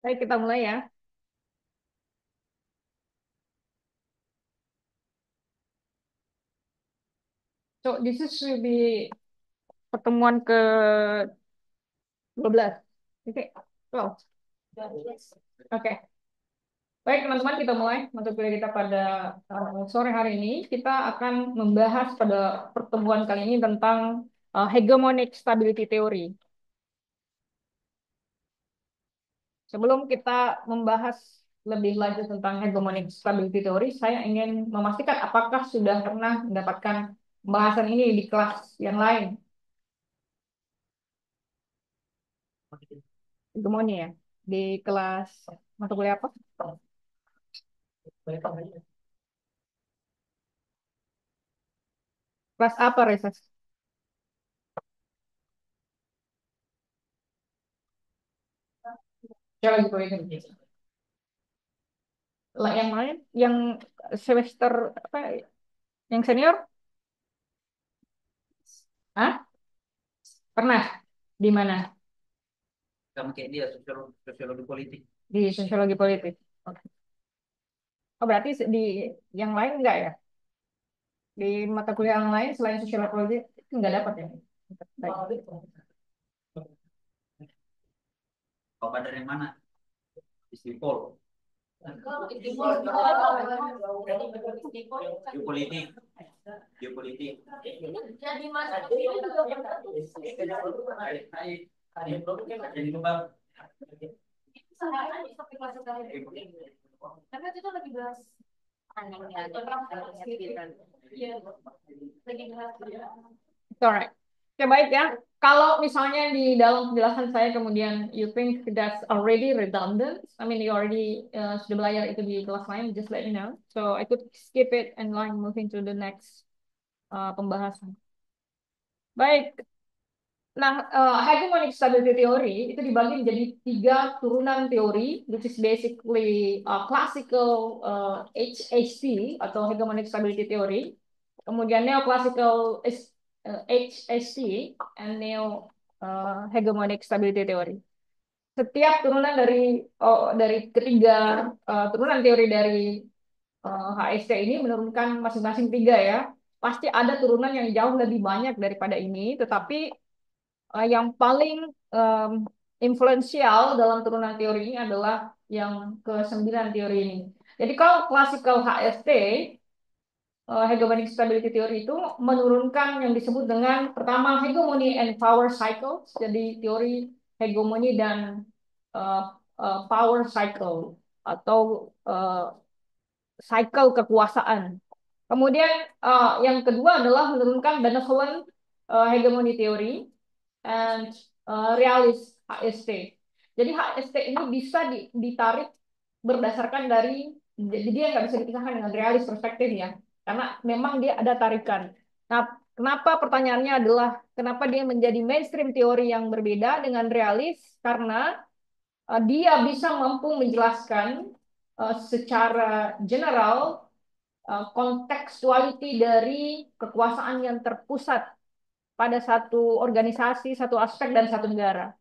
Baik, kita mulai ya. So, this is will be pertemuan ke 12. Oke, well, oke. Baik, teman-teman, kita mulai untuk kuliah kita pada sore hari ini. Kita akan membahas pada pertemuan kali ini tentang hegemonic stability theory. Sebelum kita membahas lebih lanjut tentang hegemonic stability theory, saya ingin memastikan apakah sudah pernah mendapatkan pembahasan ini di kelas yang lain. Hegemoni ya, di kelas mata kuliah apa? Kelas apa, Reza? Saya lagi kuliah. Lah yang lain, yang semester apa? Yang senior? Ah, pernah? Di mana? Sama kayak dia sosiologi politik. Di sosiologi politik. Oke. Oh, berarti di yang lain enggak ya? Di mata kuliah yang lain selain sosiologi politik itu enggak dapat ya? Baik. Bapak dari mana? Istipol. Geopolitik. Geopolitik. Jadi lupa. Alright. Oke, baik ya. Kalau misalnya di dalam penjelasan saya kemudian you think that's already redundant, I mean you already sudah belajar itu di kelas lain, just let me know. So I could skip it and line moving to the next pembahasan. Baik. Nah, hegemonic stability theory itu dibagi menjadi tiga turunan teori, which is basically classical HHT atau hegemonic stability theory, kemudian neoclassical HHT, and neo hegemonic stability theory. Setiap turunan dari ketiga turunan teori dari HST ini menurunkan masing-masing tiga ya. Pasti ada turunan yang jauh lebih banyak daripada ini, tetapi yang paling em, influential dalam turunan teori ini adalah yang ke-9 teori ini. Jadi kalau classical HST, hegemonic stability theory itu menurunkan yang disebut dengan pertama hegemony and power cycles, jadi teori hegemoni dan eh, power cycle atau cycle kekuasaan. Kemudian yang kedua adalah menurunkan benevolent hegemony theory and realis HST. Jadi HST ini bisa ditarik berdasarkan dari, jadi dia nggak bisa dipisahkan dengan realis perspektif ya, karena memang dia ada tarikan. Nah, kenapa pertanyaannya adalah kenapa dia menjadi mainstream teori yang berbeda dengan realis? Karena dia bisa mampu menjelaskan secara general kontekstualiti dari kekuasaan yang terpusat pada satu organisasi, satu aspek, dan satu negara.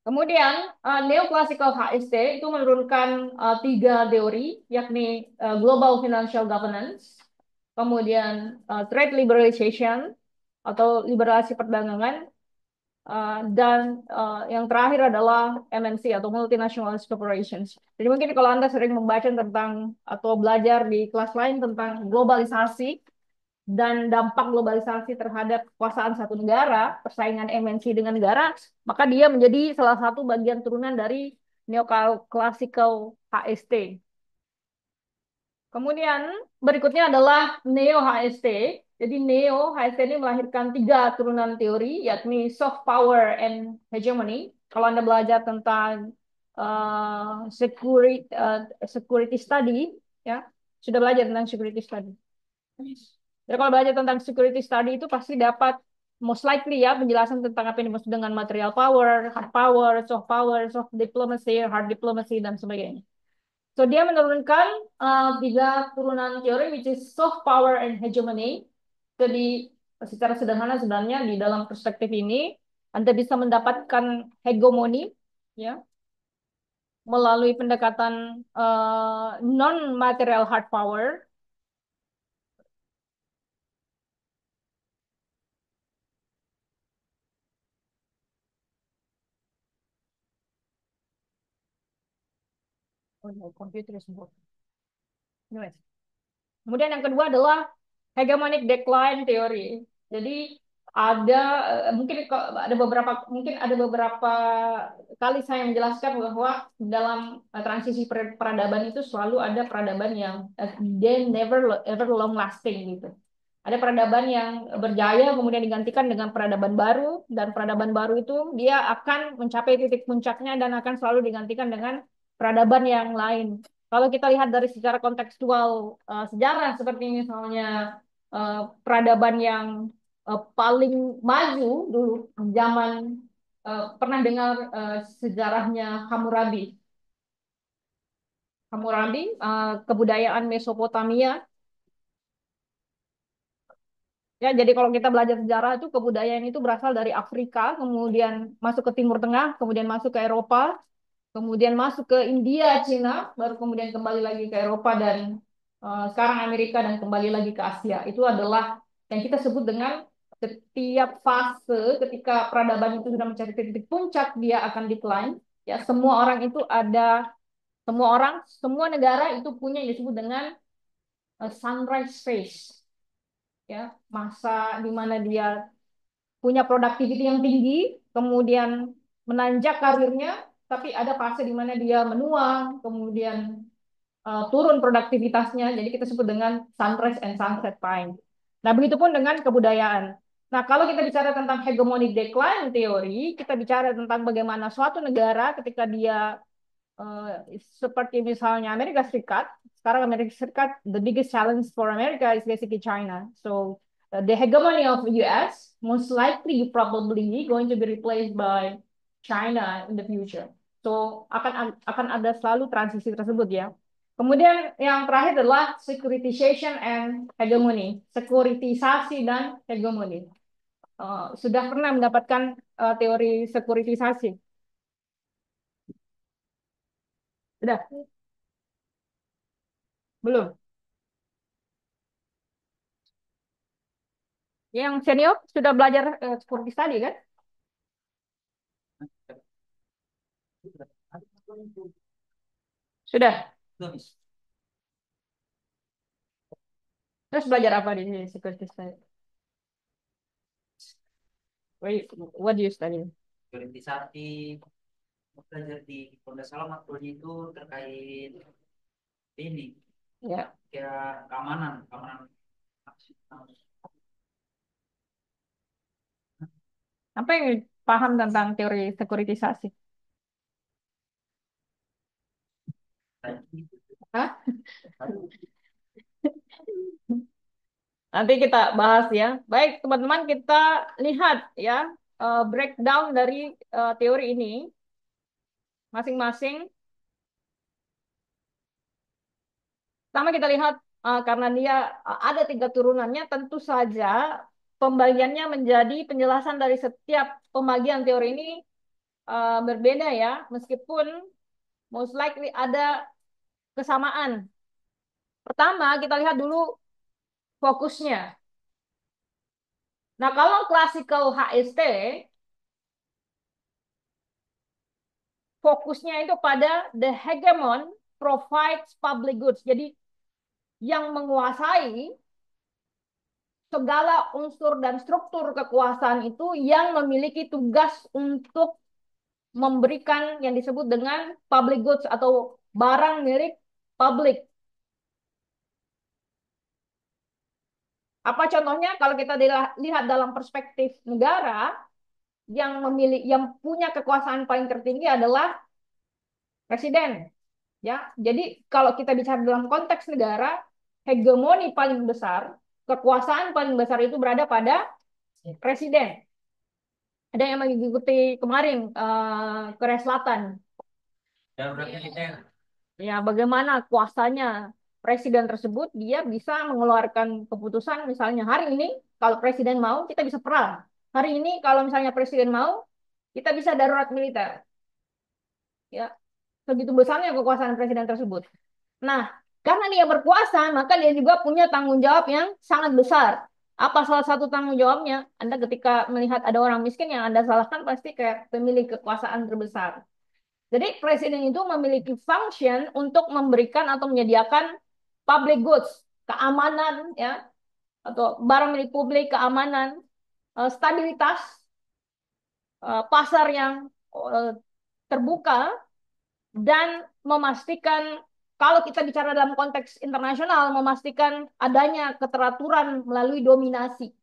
Kemudian, neoclassical HST itu menurunkan tiga teori, yakni global financial governance, kemudian trade liberalization atau liberalisasi perdagangan, dan yang terakhir adalah MNC atau multinational corporations. Jadi mungkin kalau Anda sering membaca tentang atau belajar di kelas lain tentang globalisasi, dan dampak globalisasi terhadap kekuasaan satu negara, persaingan MNC dengan negara, maka dia menjadi salah satu bagian turunan dari neoclassical HST. Kemudian berikutnya adalah Neo HST. Jadi Neo HST ini melahirkan tiga turunan teori, yakni soft power and hegemony. Kalau Anda belajar tentang security study, ya sudah belajar tentang security study. Jadi kalau belajar tentang security study itu pasti dapat most likely ya penjelasan tentang apa yang dimaksud dengan material power, soft diplomacy, hard diplomacy, dan sebagainya. So dia menurunkan tiga turunan teori which is soft power and hegemony. Jadi secara sederhana sebenarnya di dalam perspektif ini Anda bisa mendapatkan hegemoni, ya, melalui pendekatan non material hard power. Oh, no, computer is broken. Anyways. Kemudian yang kedua adalah hegemonic decline theory. Jadi ada mungkin ada beberapa kali saya menjelaskan bahwa dalam transisi peradaban itu selalu ada peradaban yang they never ever long lasting gitu. Ada peradaban yang berjaya kemudian digantikan dengan peradaban baru dan peradaban baru itu dia akan mencapai titik puncaknya dan akan selalu digantikan dengan peradaban yang lain. Kalau kita lihat dari secara kontekstual sejarah seperti misalnya peradaban yang paling maju dulu zaman pernah dengar sejarahnya Hammurabi. Hammurabi kebudayaan Mesopotamia. Ya, jadi kalau kita belajar sejarah itu kebudayaan itu berasal dari Afrika, kemudian masuk ke Timur Tengah, kemudian masuk ke Eropa, kemudian masuk ke India, Cina, baru kemudian kembali lagi ke Eropa dan sekarang Amerika dan kembali lagi ke Asia. Itu adalah yang kita sebut dengan setiap fase ketika peradaban itu sudah mencapai titik puncak, dia akan decline. Ya, semua orang itu ada, semua orang, semua negara itu punya yang disebut dengan sunrise phase. Ya, masa di mana dia punya productivity yang tinggi, kemudian menanjak karirnya, tapi ada fase di mana dia menuang, kemudian turun produktivitasnya. Jadi kita sebut dengan sunrise and sunset time. Nah, begitupun dengan kebudayaan. Nah, kalau kita bicara tentang hegemonic decline theory, kita bicara tentang bagaimana suatu negara ketika dia seperti misalnya Amerika Serikat. Sekarang Amerika Serikat, the biggest challenge for America is basically China. So the hegemony of US most likely probably going to be replaced by China in the future. So akan ada selalu transisi tersebut ya. Kemudian yang terakhir adalah securitization and hegemony, sekuritisasi dan hegemoni. Sudah pernah mendapatkan teori sekuritisasi? Sudah? Belum? Yang senior sudah belajar seperti tadi kan? Sudah. Terus belajar apa di security study? What do you study? Politisasi, belajar di Pondok Salam matkulnya itu terkait ini, Ya. kayak keamanan nasional. Apa yang paham tentang teori sekuritisasi? Hah? Nanti kita bahas ya. Baik, teman-teman, kita lihat ya breakdown dari teori ini masing-masing. Pertama kita lihat karena dia ada tiga turunannya, tentu saja pembagiannya menjadi penjelasan dari setiap pembagian teori ini berbeda ya, meskipun most likely ada kesamaan. Pertama, kita lihat dulu fokusnya. Nah, kalau classical HST, fokusnya itu pada the hegemon provides public goods. Jadi, yang menguasai segala unsur dan struktur kekuasaan itu yang memiliki tugas untuk memberikan yang disebut dengan public goods atau barang milik publik. Apa contohnya? Kalau kita lihat dalam perspektif negara, yang punya kekuasaan paling tertinggi adalah presiden. Ya, jadi kalau kita bicara dalam konteks negara, hegemoni paling besar, kekuasaan paling besar itu berada pada presiden. Ada yang mengikuti kemarin Korea Selatan. Darurat militer. Ya, bagaimana kuasanya presiden tersebut, dia bisa mengeluarkan keputusan misalnya hari ini kalau presiden mau kita bisa perang. Hari ini kalau misalnya presiden mau kita bisa darurat militer. Ya. Segitu besarnya kekuasaan presiden tersebut. Nah, karena dia berkuasa, maka dia juga punya tanggung jawab yang sangat besar. Apa salah satu tanggung jawabnya? Anda ketika melihat ada orang miskin yang Anda salahkan pasti kayak pemilik kekuasaan terbesar. Jadi presiden itu memiliki function untuk memberikan atau menyediakan public goods, keamanan ya, atau barang milik publik, keamanan, stabilitas, pasar yang eh, terbuka, dan memastikan kalau kita bicara dalam konteks internasional, memastikan adanya keteraturan melalui dominasi.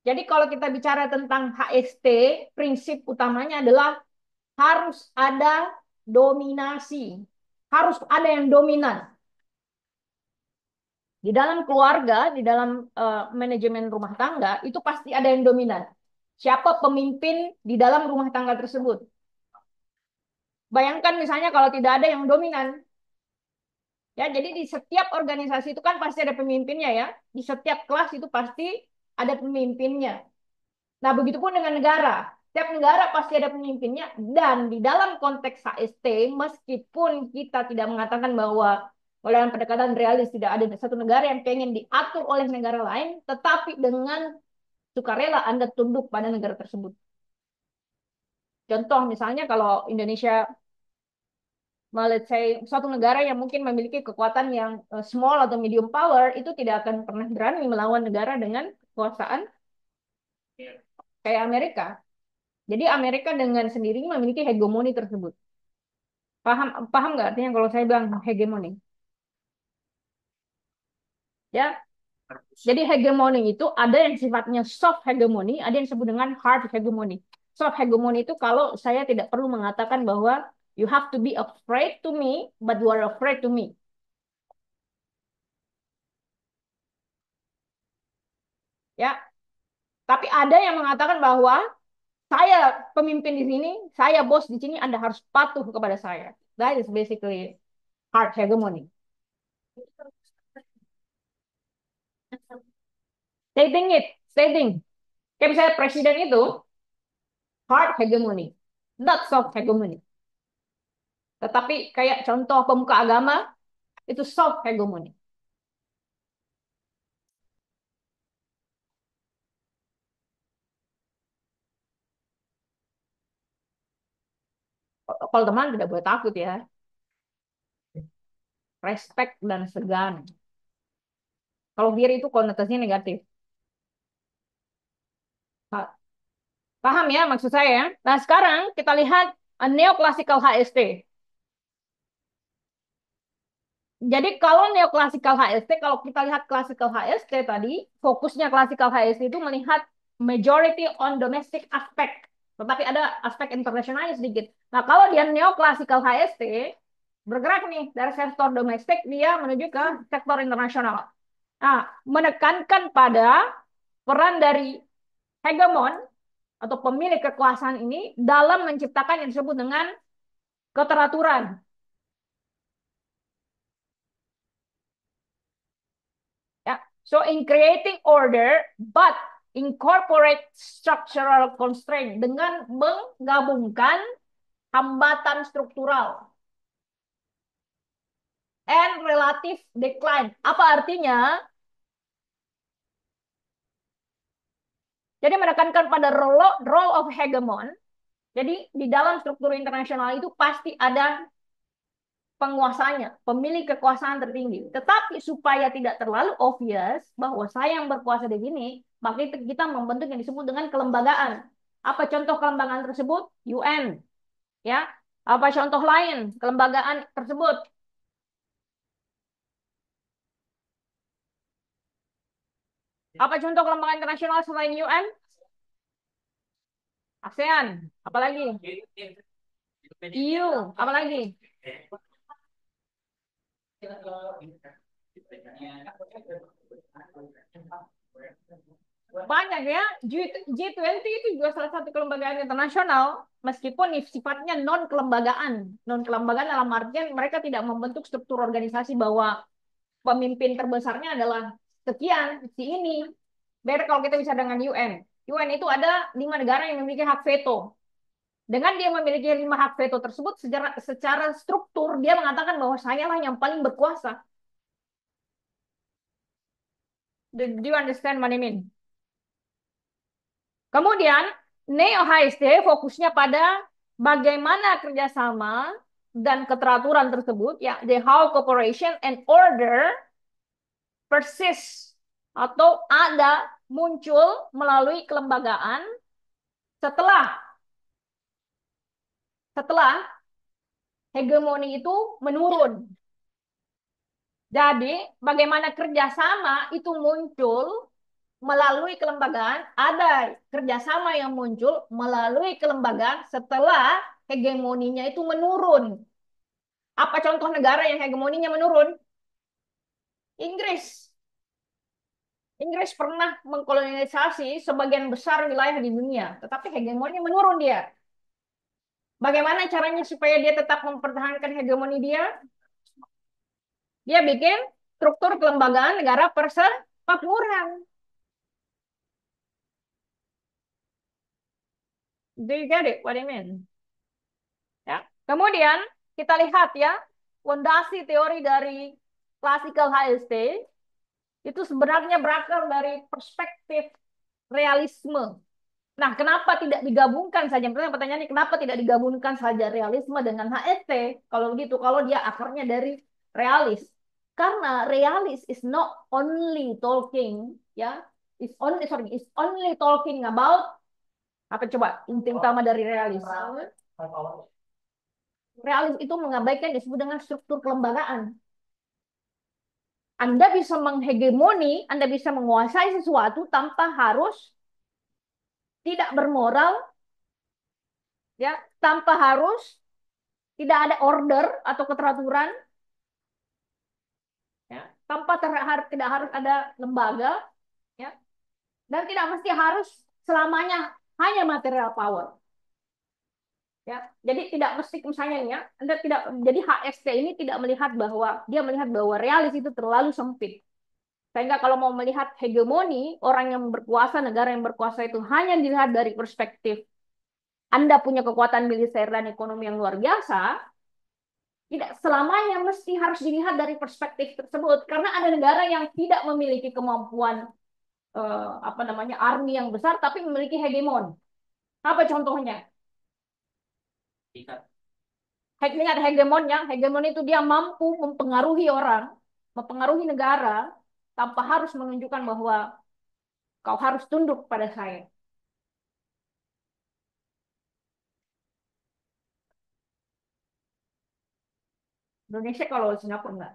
Jadi kalau kita bicara tentang HST, prinsip utamanya adalah harus ada dominasi. Harus ada yang dominan. Di dalam keluarga, di dalam manajemen rumah tangga, itu pasti ada yang dominan. Siapa pemimpin di dalam rumah tangga tersebut? Bayangkan misalnya kalau tidak ada yang dominan, ya, jadi di setiap organisasi itu kan pasti ada pemimpinnya ya. Di setiap kelas itu pasti ada pemimpinnya. Nah, begitupun dengan negara. Setiap negara pasti ada pemimpinnya. Dan di dalam konteks HST, meskipun kita tidak mengatakan bahwa dalam pendekatan realis tidak ada satu negara yang pengen diatur oleh negara lain, tetapi dengan sukarela Anda tunduk pada negara tersebut. Contoh misalnya kalau Indonesia, let's say suatu negara yang mungkin memiliki kekuatan yang small atau medium power itu tidak akan pernah berani melawan negara dengan kekuasaan kayak Amerika. Jadi Amerika dengan sendirinya memiliki hegemoni tersebut. Paham paham nggak artinya kalau saya bilang hegemoni? Ya, jadi hegemoni itu ada yang sifatnya soft hegemoni, ada yang disebut dengan hard hegemoni. Soft hegemoni itu kalau saya tidak perlu mengatakan bahwa you have to be afraid to me, but you are afraid to me. Ya, tapi ada yang mengatakan bahwa saya pemimpin di sini, saya bos di sini, Anda harus patuh kepada saya. That is basically hard hegemony. Stating it, stating. Kayak misalnya presiden itu hard hegemony, not soft hegemony. Tetapi kayak contoh pemuka agama itu soft hegemony. Kalau teman tidak boleh takut ya, respect dan segan. Kalau fear itu konotasinya negatif. Paham ya maksud saya ya? Nah sekarang kita lihat neoclassical HST. Jadi kalau neoclassical HST, kalau kita lihat classical HST tadi, fokusnya classical HST itu melihat majority on domestic aspect. Tetapi ada aspek internasionalnya sedikit. Nah kalau dia neoclassical HST, bergerak nih dari sektor domestik, dia menuju ke sektor internasional. Nah, menekankan pada peran dari hegemon atau pemilik kekuasaan ini dalam menciptakan yang disebut dengan keteraturan. Ya. So in creating order, but incorporate structural constraint dengan menggabungkan hambatan struktural and relative decline. Apa artinya? Jadi menekankan pada role of hegemon. Jadi di dalam struktur internasional itu pasti ada penguasanya, pemilik kekuasaan tertinggi. Tetapi supaya tidak terlalu obvious bahwa saya yang berkuasa di sini, maka kita membentuk yang disebut dengan kelembagaan. Apa contoh kelembagaan tersebut? UN, ya. Apa contoh lain kelembagaan tersebut? Apa contoh kelembagaan internasional selain UN? ASEAN, apalagi? EU, apalagi? Banyak ya. G20 itu juga salah satu kelembagaan internasional, meskipun sifatnya non-kelembagaan. Non-kelembagaan dalam artian mereka tidak membentuk struktur organisasi bahwa pemimpin terbesarnya adalah sekian, si ini. Beda kalau kita bisa dengan UN. UN itu ada 5 negara yang memiliki hak veto. Dengan dia memiliki 5 hak veto tersebut, secara struktur dia mengatakan bahwa saya lah yang paling berkuasa. Do you understand what I mean? Kemudian, Neo HST fokusnya pada bagaimana kerjasama dan keteraturan tersebut, ya, the how cooperation and order persist atau ada muncul melalui kelembagaan setelah setelah hegemoni itu menurun. Jadi, bagaimana kerjasama itu muncul melalui kelembagaan, ada kerjasama yang muncul melalui kelembagaan setelah hegemoninya itu menurun. Apa contoh negara yang hegemoninya menurun? Inggris. Inggris pernah mengkolonisasi sebagian besar wilayah di dunia, tetapi hegemoninya menurun dia. Bagaimana caranya supaya dia tetap mempertahankan hegemoni dia? Dia bikin struktur kelembagaan negara persemakmuran. Do you get it? What I mean? Ya. Kemudian kita lihat ya, fondasi teori dari classical HST itu sebenarnya berakar dari perspektif realisme. Nah, kenapa tidak digabungkan saja? Pertanyaannya, kenapa tidak digabungkan saja realisme dengan HST? Kalau begitu, kalau dia akarnya dari realis. Karena realis is not only talking, ya, is only talking about apa coba inti utama dari realis? Realis itu mengabaikan disebut dengan struktur kelembagaan. Anda bisa menghegemoni, Anda bisa menguasai sesuatu tanpa harus tidak bermoral, ya, tanpa harus tidak ada order atau keteraturan, ya, tanpa tidak harus ada lembaga, ya, dan tidak mesti harus selamanya hanya material power. Ya, jadi tidak mesti misalnya ya, Anda tidak jadi HST ini tidak melihat bahwa dia melihat bahwa realis itu terlalu sempit. Sehingga kalau mau melihat hegemoni, orang yang berkuasa, negara yang berkuasa itu hanya dilihat dari perspektif Anda punya kekuatan militer dan ekonomi yang luar biasa, tidak selamanya mesti harus dilihat dari perspektif tersebut. Karena ada negara yang tidak memiliki kemampuan apa namanya army yang besar, tapi memiliki hegemon. Apa contohnya? Ikat. Ingat hegemonnya, hegemon itu dia mampu mempengaruhi orang, mempengaruhi negara, tanpa harus menunjukkan bahwa kau harus tunduk pada saya. Indonesia kalau Singapura enggak.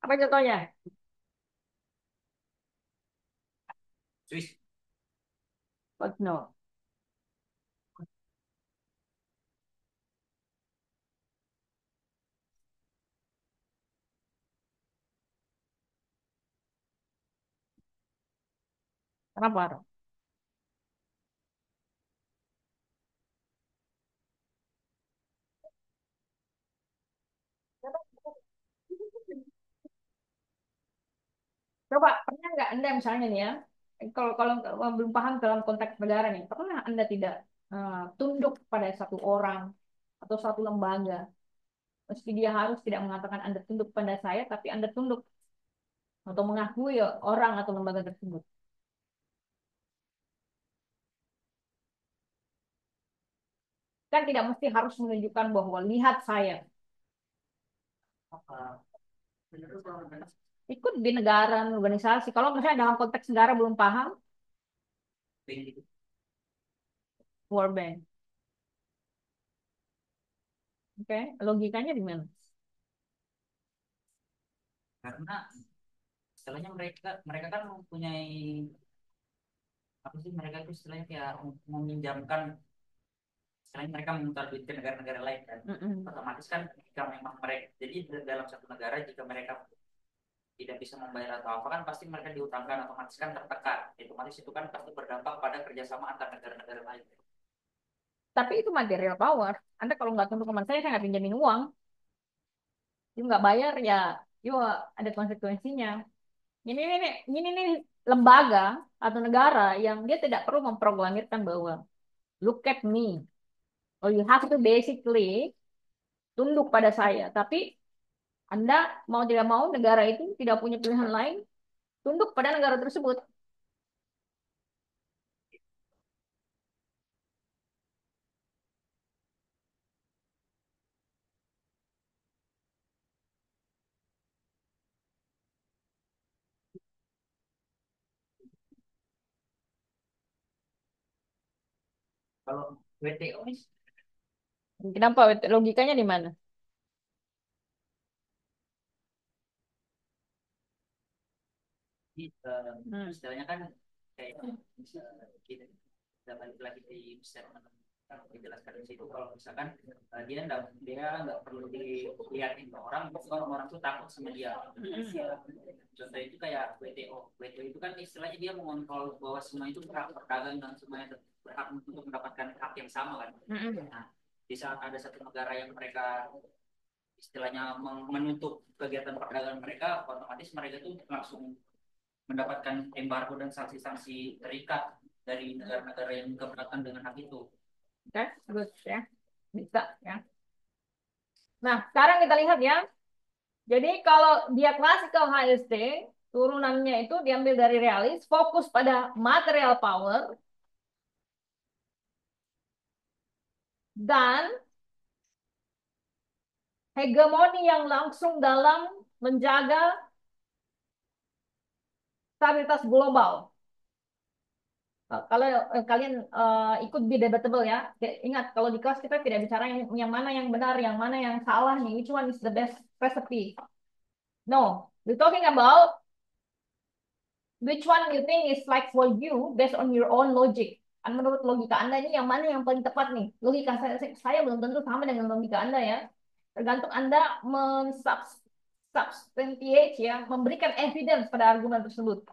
Apa contohnya? Swiss. But no. Kenapa? Coba pernah nggak Anda misalnya nih ya, kalau kalau belum paham dalam konteks negara nih, pernah Anda tidak tunduk pada satu orang atau satu lembaga, meski dia harus tidak mengatakan Anda tunduk pada saya, tapi Anda tunduk atau mengakui orang atau lembaga tersebut. Kan tidak mesti harus menunjukkan bahwa lihat saya. Apa? Ikut di negara, organisasi. Kalau misalnya dalam konteks negara belum paham, Gitu. World Bank. Oke, logikanya di mana? Karena istilahnya mereka mereka kan mempunyai apa sih, mereka itu istilahnya kayak meminjamkan, istilahnya mereka memutar duit ke negara-negara lain kan. Mm-mm. Otomatis kan jika memang mereka jadi dalam satu negara jika mereka tidak bisa membayar atau apa kan pasti mereka diutangkan, otomatis kan tertekan, otomatis itu kan pasti berdampak pada kerjasama antar negara-negara lain. Tapi itu material power. Anda kalau nggak tunduk sama saya nggak pinjamin uang. You nggak bayar ya, you ada konsekuensinya. Ini lembaga atau negara yang dia tidak perlu memproklamirkan bahwa look at me. or you have to basically tunduk pada saya. Tapi Anda mau tidak mau negara itu tidak punya pilihan lain, tunduk pada negara tersebut. Kalau WTO ini Kenapa? Logikanya di mana? Hmm. istilahnya kan kayak bisa kita kita balik lagi di statement yang dijelaskan di situ kalau misalkan dia nggak perlu dilihatin ke orang, terus orang-orang tuh takut sama dia. Contoh itu kayak WTO. WTO itu kan istilahnya dia mengontrol bahwa semua itu berhak berdagang dan semuanya berhak untuk mendapatkan hak yang sama kan. Nah, di saat ada satu negara yang mereka istilahnya menutup kegiatan perdagangan mereka, otomatis mereka tuh langsung mendapatkan embargo dan sanksi-sanksi terikat dari negara-negara yang keberatan dengan hal itu. Oke, good ya. Bisa ya. Nah, sekarang kita lihat ya. Jadi kalau dia classical HST, turunannya itu diambil dari realis, fokus pada material power, dan hegemoni yang langsung dalam menjaga stabilitas global. Kalau kalian ikut be debatable ya, ingat kalau di kelas kita tidak bicara yang mana yang benar, yang mana yang salah nih, which one is the best recipe. No, we're talking about which one you think is like for you based on your own logic. Kan menurut logika Anda ini yang mana yang paling tepat nih? Logika saya belum tentu sama dengan logika Anda ya. Tergantung Anda substantiate ya, memberikan evidence pada argumen tersebut.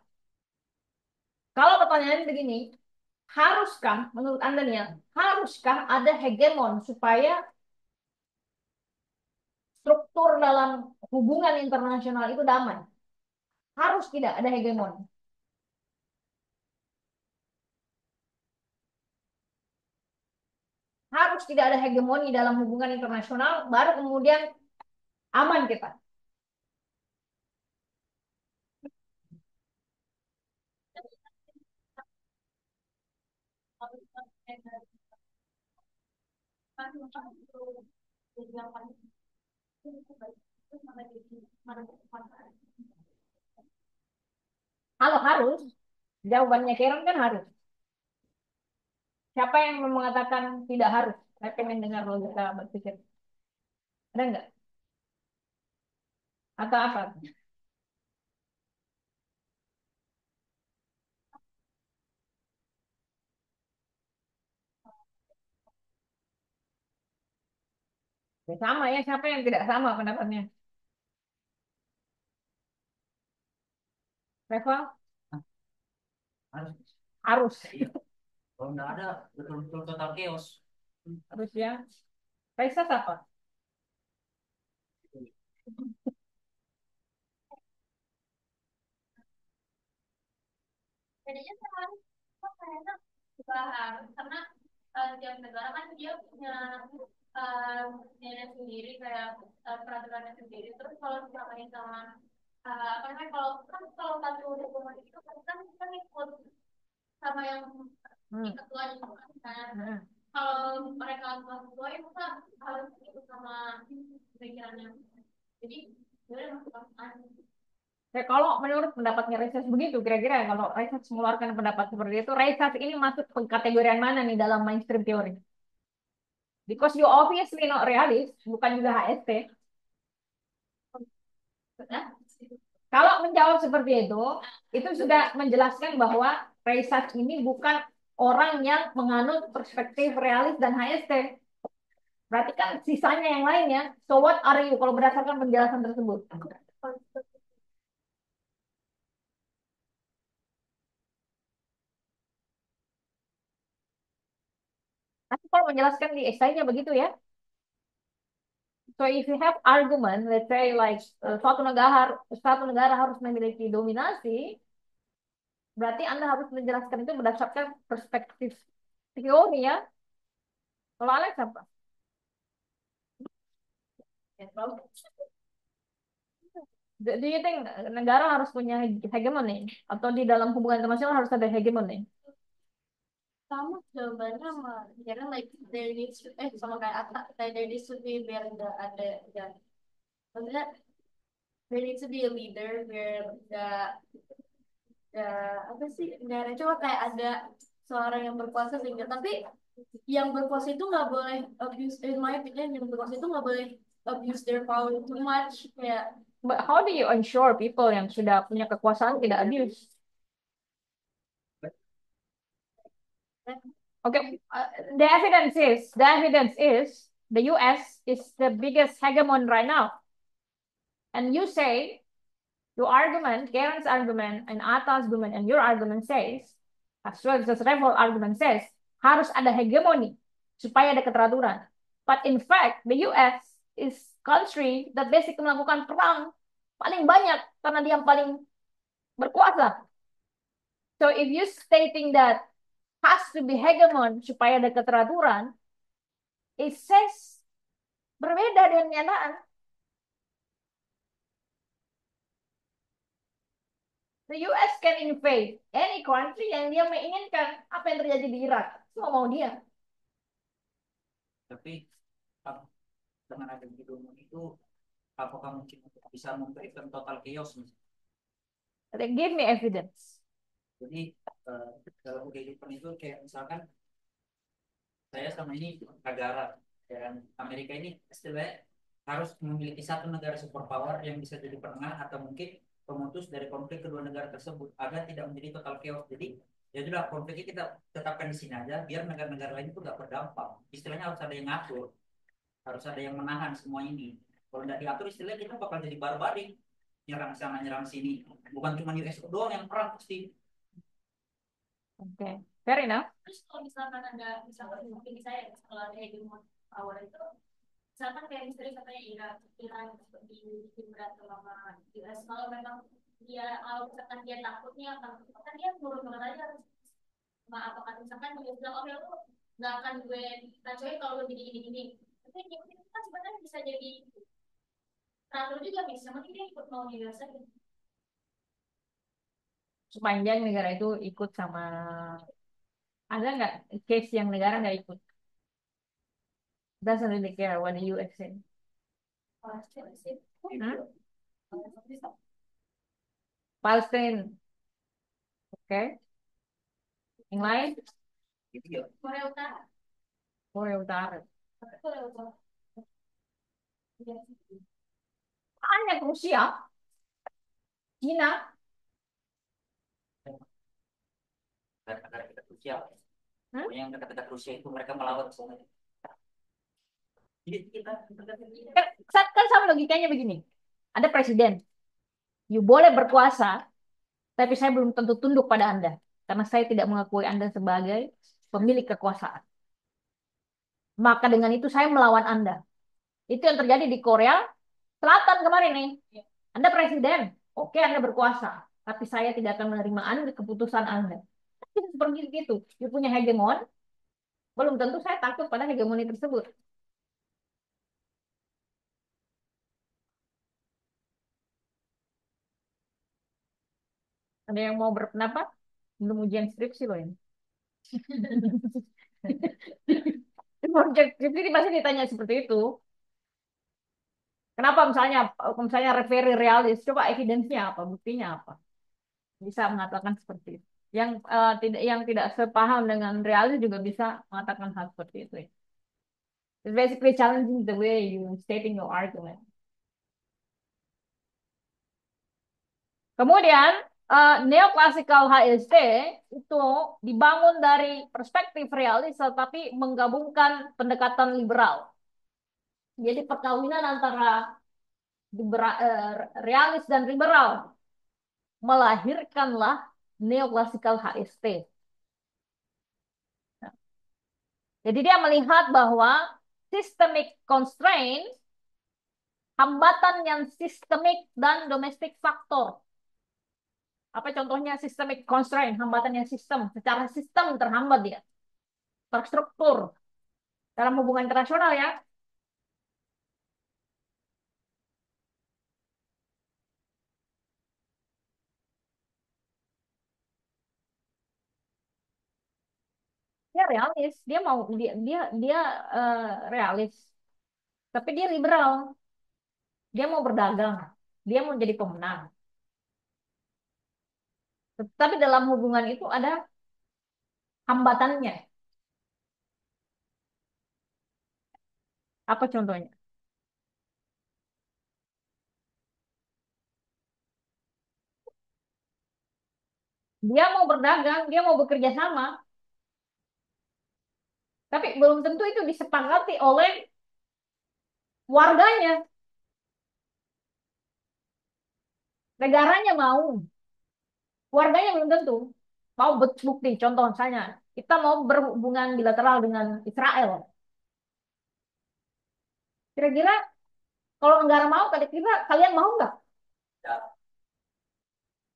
Kalau pertanyaannya begini, haruskah menurut Anda nih ya, haruskah ada hegemon supaya struktur dalam hubungan internasional itu damai? Harus tidak ada hegemon. Harus tidak ada hegemoni dalam hubungan internasional, baru kemudian aman kita. Kalau harus, jawabannya Karen kan harus. Siapa yang mengatakan tidak harus? Saya pengen dengar logika berpikir. Ada nggak? Atau apa? Ya, sama ya, siapa yang tidak sama pendapatnya? Reva? Harus. Harus. Iya. Kalau nggak ada betul-betul total chaos. Harus ya. Raisa apa? Jadinya sekarang kok kayaknya juga harus karena tiap negara kan dia punya punyanya sendiri kayak peraturannya sendiri. Terus kalau disamain sama apa namanya kalau satu hukuman itu kan kita ikut sama yang Hmm. ketuanya juga kan. Hmm. Kalau mereka nggak sesuai maka harus ikut sama pikirannya. Jadi sebenarnya masuk akal. Ya, kalau menurut pendapatnya Research begitu, kira-kira ya, kalau Research mengeluarkan pendapat seperti itu, Research ini masuk kategorian mana nih dalam mainstream teori? Because you obviously not realist, bukan juga HST. Nah, Kalau menjawab seperti itu sudah menjelaskan bahwa Research ini bukan orang yang menganut perspektif realis dan HST. Berarti kan sisanya yang lainnya. So what are you kalau berdasarkan penjelasan tersebut? Tapi kalau menjelaskan di esainya begitu ya. So if you have argument, let's say like suatu negara harus memiliki dominasi, berarti Anda harus menjelaskan itu berdasarkan perspektif teori ya. Kalau Alex apa? Ya, kalau Do you think negara harus punya hegemoni atau di dalam hubungan internasional harus ada hegemoni? sama jawabannya sama karena like there needs to sama kayak apa kayak there needs to be biar nggak ada ya maksudnya there needs to be a leader biar nggak apa sih nggak ada cuma kayak ada seorang yang berkuasa sehingga tapi yang berkuasa itu nggak boleh abuse in my opinion yang berkuasa itu nggak boleh abuse their power too much kayak But how do you ensure people yang sudah punya kekuasaan tidak abuse? Okay, the evidence is the U.S. is the biggest hegemon right now, and you say your argument, Karen's argument, and Atta's argument, and your argument says, as well as Revol's argument says, harus ada hegemoni supaya ada keteraturan. But in fact, the U.S. is country that basically melakukan perang paling banyak karena dia yang paling berkuasa. So if you stating that has to be hegemon supaya ada keteraturan, it says berbeda dengan kenyataan. The US can invade any country yang dia menginginkan. Apa yang terjadi di Irak? Semua mau dia. Tapi ap- dengan ada gedung itu, apakah mungkin bisa memberikan total chaos? They give me evidence. Jadi dalam kehidupan itu kayak misalkan saya sama ini negara dan Amerika ini istilahnya harus memiliki satu negara superpower yang bisa jadi penengah atau mungkin pemutus dari konflik kedua negara tersebut agar tidak menjadi total chaos. Jadi ya sudah konfliknya kita tetapkan di sini aja biar negara-negara lain itu nggak berdampak. Istilahnya harus ada yang ngatur, harus ada yang menahan semua ini. Kalau tidak diatur istilahnya kita bakal jadi barbarik, nyerang sana nyerang sini. Bukan cuma US doang yang perang pasti. Okay, fair enough. terus kalau misalkan ada misalkan mungkin saya kalau ada hegemon power itu misalkan kayak misalnya katanya Iran seperti berat selama US kalau memang dia kalau misalkan dia takutnya akan kan dia turun aja sama apakah misalkan dia bilang oke lu nggak akan gue kacauin kalau lu gini tapi yang itu kan sebenarnya bisa jadi teratur juga bisa mungkin dia ikut mau US aja Sepanjang negara itu ikut sama, ada nggak case yang negara nggak ikut? Doesn't really care what the US say. pasti sih Hmm? Palestine, oke. Yang lain? Gitu ya. Korea Utara Korea Utara. Korea Utara Iya. Banyak Rusia, Cina. Negara-negara dekat Rusia. Hmm? Pokoknya yang dekat-dekat Rusia itu mereka melawan semua. Jadi kita Kan sama logikanya begini. Ada presiden, you boleh berkuasa, tapi saya belum tentu tunduk pada Anda. Karena saya tidak mengakui Anda sebagai pemilik kekuasaan. Maka dengan itu saya melawan Anda. Itu yang terjadi di Korea Selatan kemarin nih. Anda presiden, oke Anda berkuasa. Tapi saya tidak akan menerima Anda keputusan Anda. Itu seperti itu. Dia punya hegemon, belum tentu saya takut pada hegemoni tersebut. Ada yang mau berpendapat? Belum ujian skripsi loh ini. Ujian skripsi pasti ditanya seperti itu. Kenapa misalnya referee realis? Coba evidence-nya apa? Buktinya apa? Bisa mengatakan seperti itu. Yang tidak sepaham dengan realis juga bisa mengatakan hal seperti itu. Ya. It's basically challenging the way you stating your argument. Kemudian neoclassical HST itu dibangun dari perspektif realis tetapi menggabungkan pendekatan liberal. Jadi perkawinan antara realis dan liberal melahirkanlah neoclassical HST. Jadi dia melihat bahwa systemic constraint, hambatan yang sistemik dan domestic factor. Apa contohnya systemic constraint, hambatan yang sistem, secara sistem terhambat dia, terstruktur. dalam hubungan internasional ya. Dia realis, dia mau dia eh, realis, tapi dia liberal. Dia mau berdagang, dia mau jadi pemenang. Tapi dalam hubungan itu ada hambatannya. Apa contohnya? Dia mau berdagang, dia mau bekerja sama, tapi belum tentu itu disepakati oleh warganya. Negaranya mau, warganya belum tentu. Mau bukti, contoh misalnya, kita mau berhubungan bilateral dengan Israel. Kira-kira kalau negara mau, kira-kira kalian mau nggak?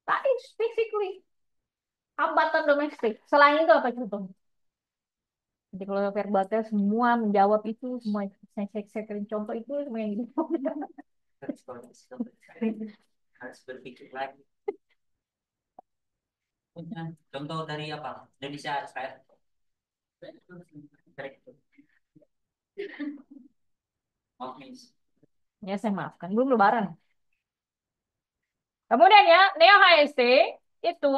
Tadi basically hambatan domestik. Selain itu apa contohnya? Jadi kalau verbatim semua menjawab itu, semua saya kirim contoh itu semua yang dijawab. Harus berpikir lagi. Punya contoh dari apa? Indonesia, Israel. Oke. Ya saya maafkan, belum lebaran. Kemudian ya, neo HST itu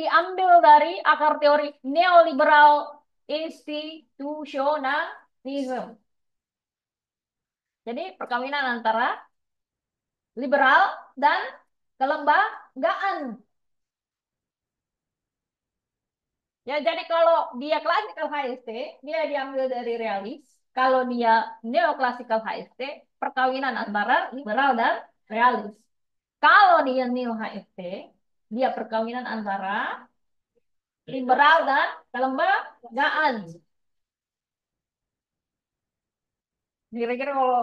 diambil dari akar teori neoliberal institutionalism. Jadi perkawinan antara liberal dan kelembagaan. Ya, jadi kalau dia classical HST, dia diambil dari realis. Kalau dia neoclassical HST, perkawinan antara liberal dan realis. Kalau dia neo HST, dia perkawinan antara liberal dan kelembagaan. Kira-kira kalau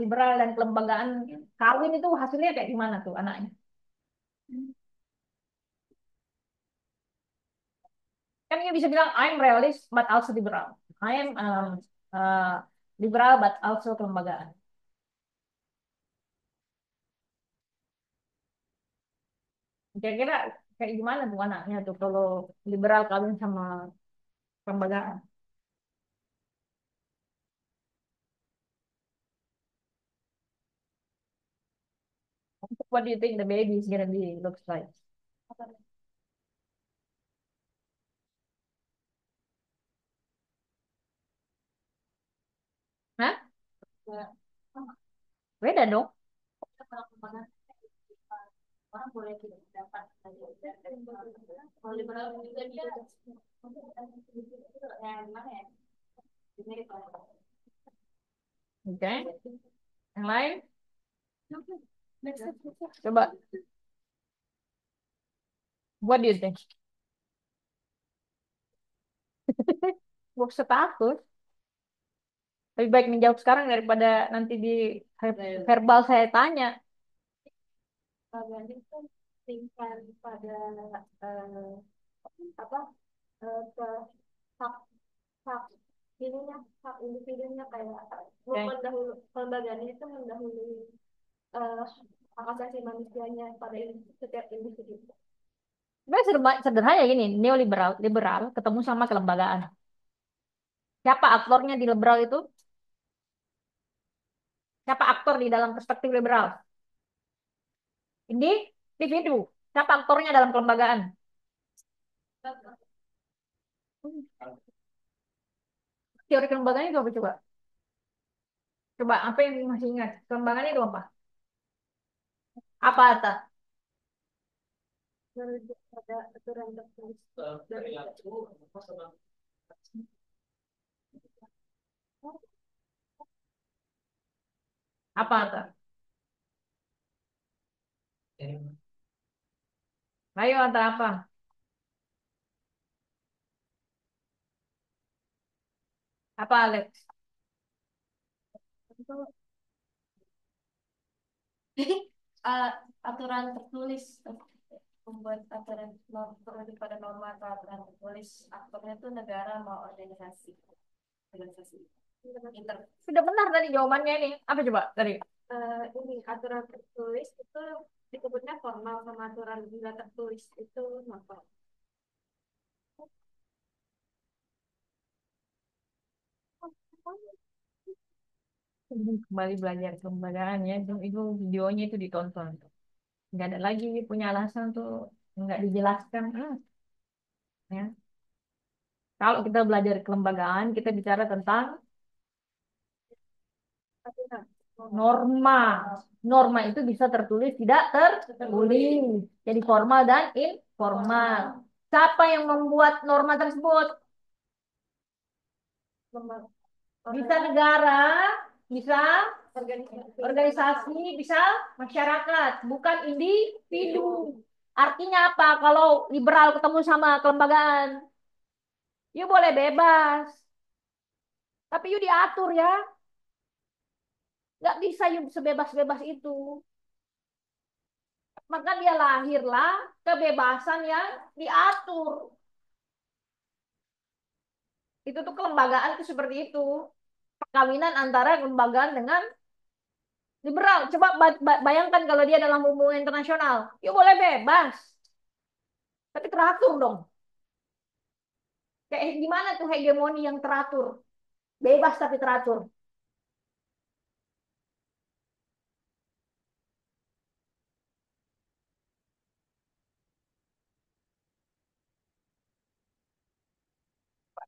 liberal dan kelembagaan kawin itu hasilnya kayak gimana tuh anaknya? Kan dia bisa bilang I'm realist but also liberal. I am uh, liberal but also kelembagaan. Kira-kira kayak gimana tuh anaknya tuh kalau liberal kawin sama kelembagaan? What do you think the baby is gonna be looks like? Hah? Beda dong. Orang boleh tidak dapat kalau liberal juga dia yang gimana ya? Ini Oke. Yang lain? Coba. What do you think? Gue usah takut. Lebih baik menjawab sekarang daripada nanti di verbal saya tanya. bagian itu tingkat pada eh, apa ke hak hak ininya hak individunya kayak Oke. mendahului kelembagaan itu mendahului eh, hak asasi manusianya pada setiap individu. Sebenarnya sederhana gini, neoliberal, liberal ketemu sama kelembagaan. Siapa aktornya di liberal itu? Siapa aktor di dalam perspektif liberal? Individu. Siapa aktornya dalam kelembagaan? Teori kelembagaan itu apa coba? Coba apa yang masih ingat? Kelembagaan itu apa? Apa Atta? Merujuk pada aturan tertulis dari Apa Atta? Ayo Atta apa? Apa Alex? itu uh, aturan tertulis membuat aturan merujuk pada norma atau aturan tertulis aktornya itu negara mau organisasi. organisasi. Inter. Sudah benar tadi jawabannya ini. Apa coba tadi? Ini aturan tertulis itu disebutnya formal sama aturan tidak tertulis itu non formal. Kembali belajar kelembagaan ya. Itu videonya itu ditonton. Nggak ada lagi punya alasan tuh nggak dijelaskan. Ya. Kalau kita belajar kelembagaan, kita bicara tentang Aturan. norma. Norma itu bisa tertulis, tidak tertulis. Jadi formal dan informal. Siapa yang membuat norma tersebut? Lembaga. Bisa negara, bisa Organisasi. organisasi, bisa masyarakat, bukan individu. Artinya apa? Kalau liberal ketemu sama kelembagaan, you boleh bebas, tapi you diatur ya. Nggak bisa you sebebas-bebas itu. Maka dia lahirlah kebebasan yang diatur. Itu tuh kelembagaan itu seperti itu. Perkawinan antara kelembagaan dengan liberal. Coba bayangkan kalau dia dalam hubungan internasional. You boleh bebas, tapi teratur dong. Kayak gimana tuh hegemoni yang teratur? Bebas tapi teratur.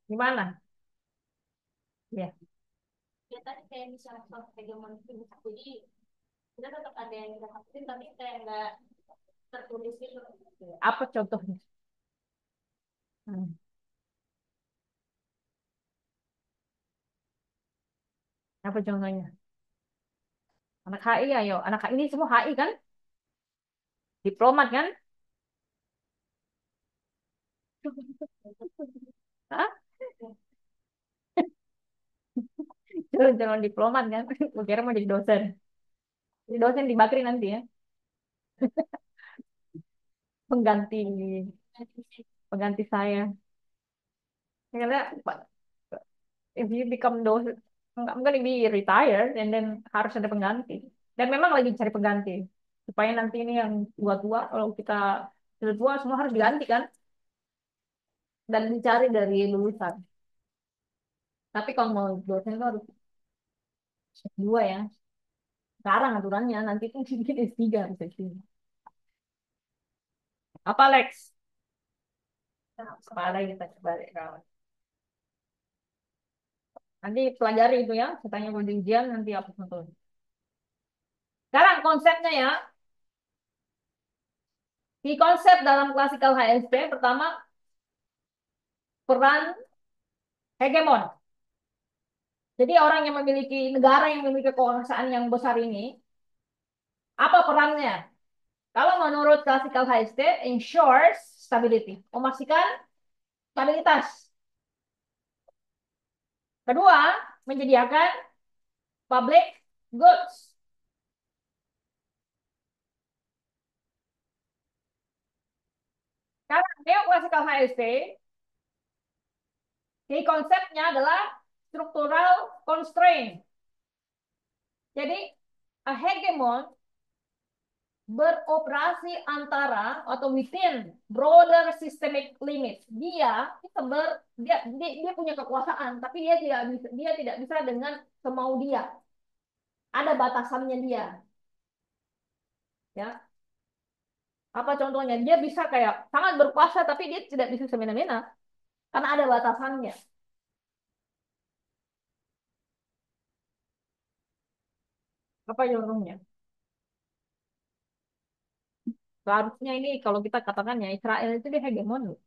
Gimana? Ya. Ya tadi kayak misalnya soal hegemoni itu jadi kita tetap ada yang kita takutin tapi kayak nggak tertulis gitu. Apa contohnya? Hmm. Apa contohnya? Anak HI ayo. Anak HI ini semua HI kan? Diplomat kan? Hah? Calon diplomat kan? Gue kira mau jadi dosen. Jadi dosen di Bakri nanti ya. Pengganti pengganti saya. Karena if you become dosen, I'm gonna be retired and then harus ada pengganti. Dan memang lagi cari pengganti. Supaya nanti ini yang tua-tua, kalau kita sudah tua semua harus diganti kan? Dan dicari dari lulusan. Tapi kalau mau dosen itu harus S2 ya. Sekarang aturannya nanti itu mungkin S3 bisa sih. Apa Lex? Kepala kita coba deh kawan. Nanti pelajari itu ya. Saya tanya kalau di ujian nanti apa contohnya. Sekarang konsepnya ya. Di konsep dalam klasikal HSP pertama peran hegemon. Jadi orang yang memiliki negara yang memiliki kekuasaan yang besar ini, apa perannya? Kalau menurut classical HST, ensures stability, memastikan stabilitas. Kedua, menyediakan public goods. Karena neoclassical HST, di konsepnya adalah structural constraint. Jadi, a hegemon beroperasi antara atau within broader systemic limits. Dia punya kekuasaan, tapi dia tidak bisa dengan semau dia. Ada batasannya dia. Ya, apa contohnya? Dia bisa kayak sangat berkuasa, tapi dia tidak bisa semena-mena karena ada batasannya. Apa contohnya? Seharusnya ini kalau kita katakan ya Israel itu dia hegemon loh.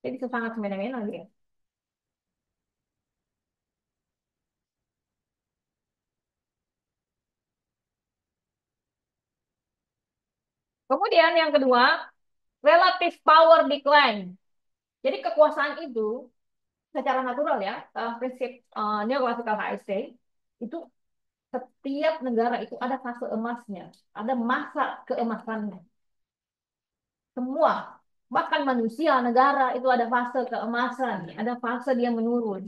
Dia bisa sangat semena-mena dia. Kemudian yang kedua, relative power decline. Jadi kekuasaan itu secara natural ya, prinsip neoclassical HST itu setiap negara itu ada fase emasnya, ada masa keemasannya. Semua, bahkan manusia, negara itu ada fase keemasan, ada fase dia menurun.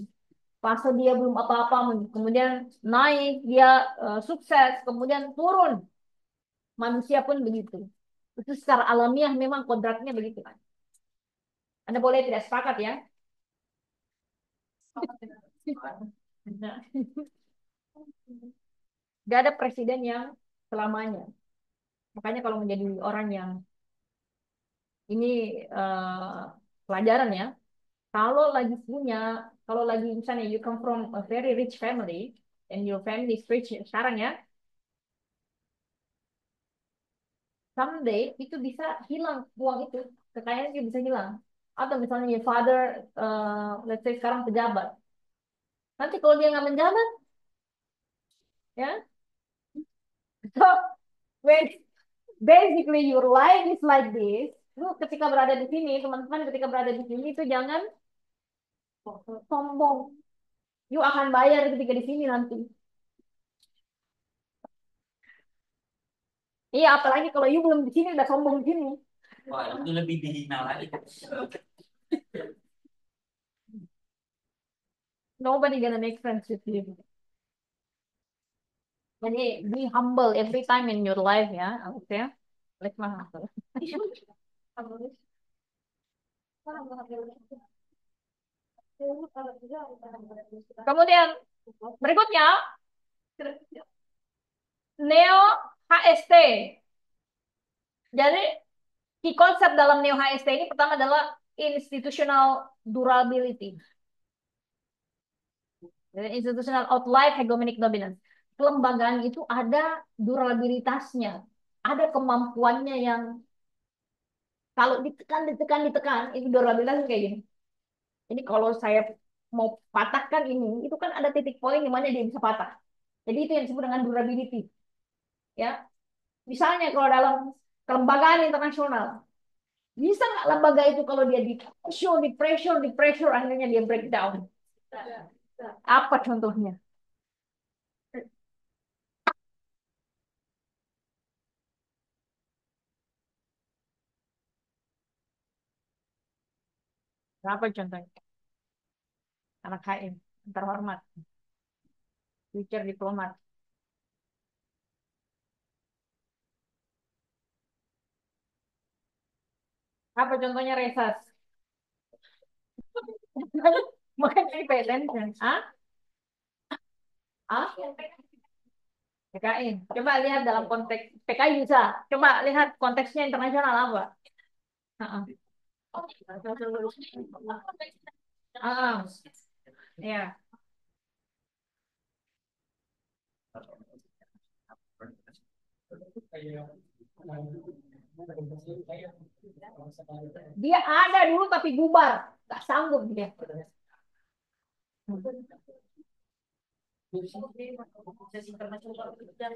fase dia belum apa-apa, kemudian naik, dia sukses, kemudian turun. Manusia pun begitu. Itu secara alamiah memang kodratnya begitu kan. Anda boleh tidak sepakat ya. Nah, gak ada presiden yang selamanya. Makanya kalau menjadi orang yang ini pelajaran ya. Kalau lagi punya, kalau lagi misalnya you come from a very rich family and your family is rich sekarang ya, someday itu bisa hilang uang itu, kekayaan itu bisa hilang. Atau misalnya your father, let's say sekarang pejabat, nanti kalau dia nggak menjabat, ya, so when basically your life is like this, lu ketika berada di sini, teman-teman ketika berada di sini itu jangan sombong. You akan bayar ketika di sini nanti. Iya, apalagi kalau you belum di sini udah sombong di sini. Wah, itu lebih dihina lagi. Nobody gonna make friends with you. Jadi be humble every time in your life ya, oke ya. Let's humble. Kemudian berikutnya Neo HST. Jadi konsep dalam Neo HST ini pertama adalah institutional durability. Jadi, institutional outlive hegemonic dominance. Kelembagaan itu ada durabilitasnya, ada kemampuannya yang kalau ditekan, ditekan, ditekan, itu durabilitasnya kayak gini. Jadi kalau saya mau patahkan ini, itu kan ada titik poin di mana dia bisa patah. Jadi itu yang disebut dengan durability. Ya, misalnya kalau dalam kelembagaan internasional, bisa nggak lembaga itu kalau dia di pressure, akhirnya dia breakdown? Apa contohnya? Apa contohnya? Anak HM, terhormat, future diplomat. Apa contohnya Resas? Makanya ini PLN kan? Ah? Ah? PKI. Coba lihat dalam konteks PKI bisa. Coba lihat konteksnya internasional apa? Ah, ah. Ah, ya. Dia ada dulu tapi bubar, nggak sanggup dia.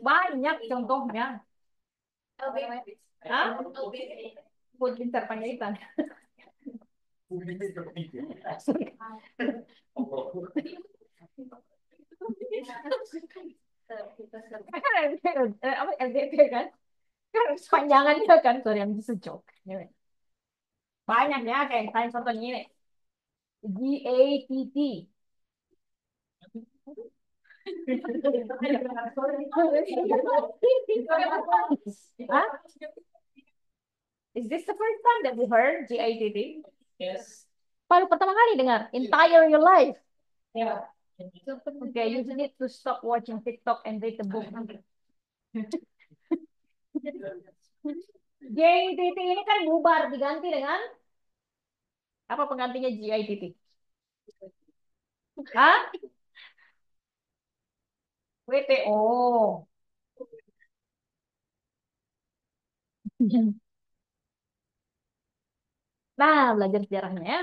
Banyak contohnya. Hah? Buat pintar Panjaitan. Apa LDP kan? Kan panjangannya kan, sorry yang joke. Banyak ya kayak saya contohnya ini. GATT. Hah? Is this the first time that you heard GATT? Yes. Baru pertama kali dengar, entire your life. Okay, you need to stop watching TikTok and read the book. GITT ini kan bubar diganti dengan apa penggantinya GITT? Hah? WTO. Nah, belajar sejarahnya ya.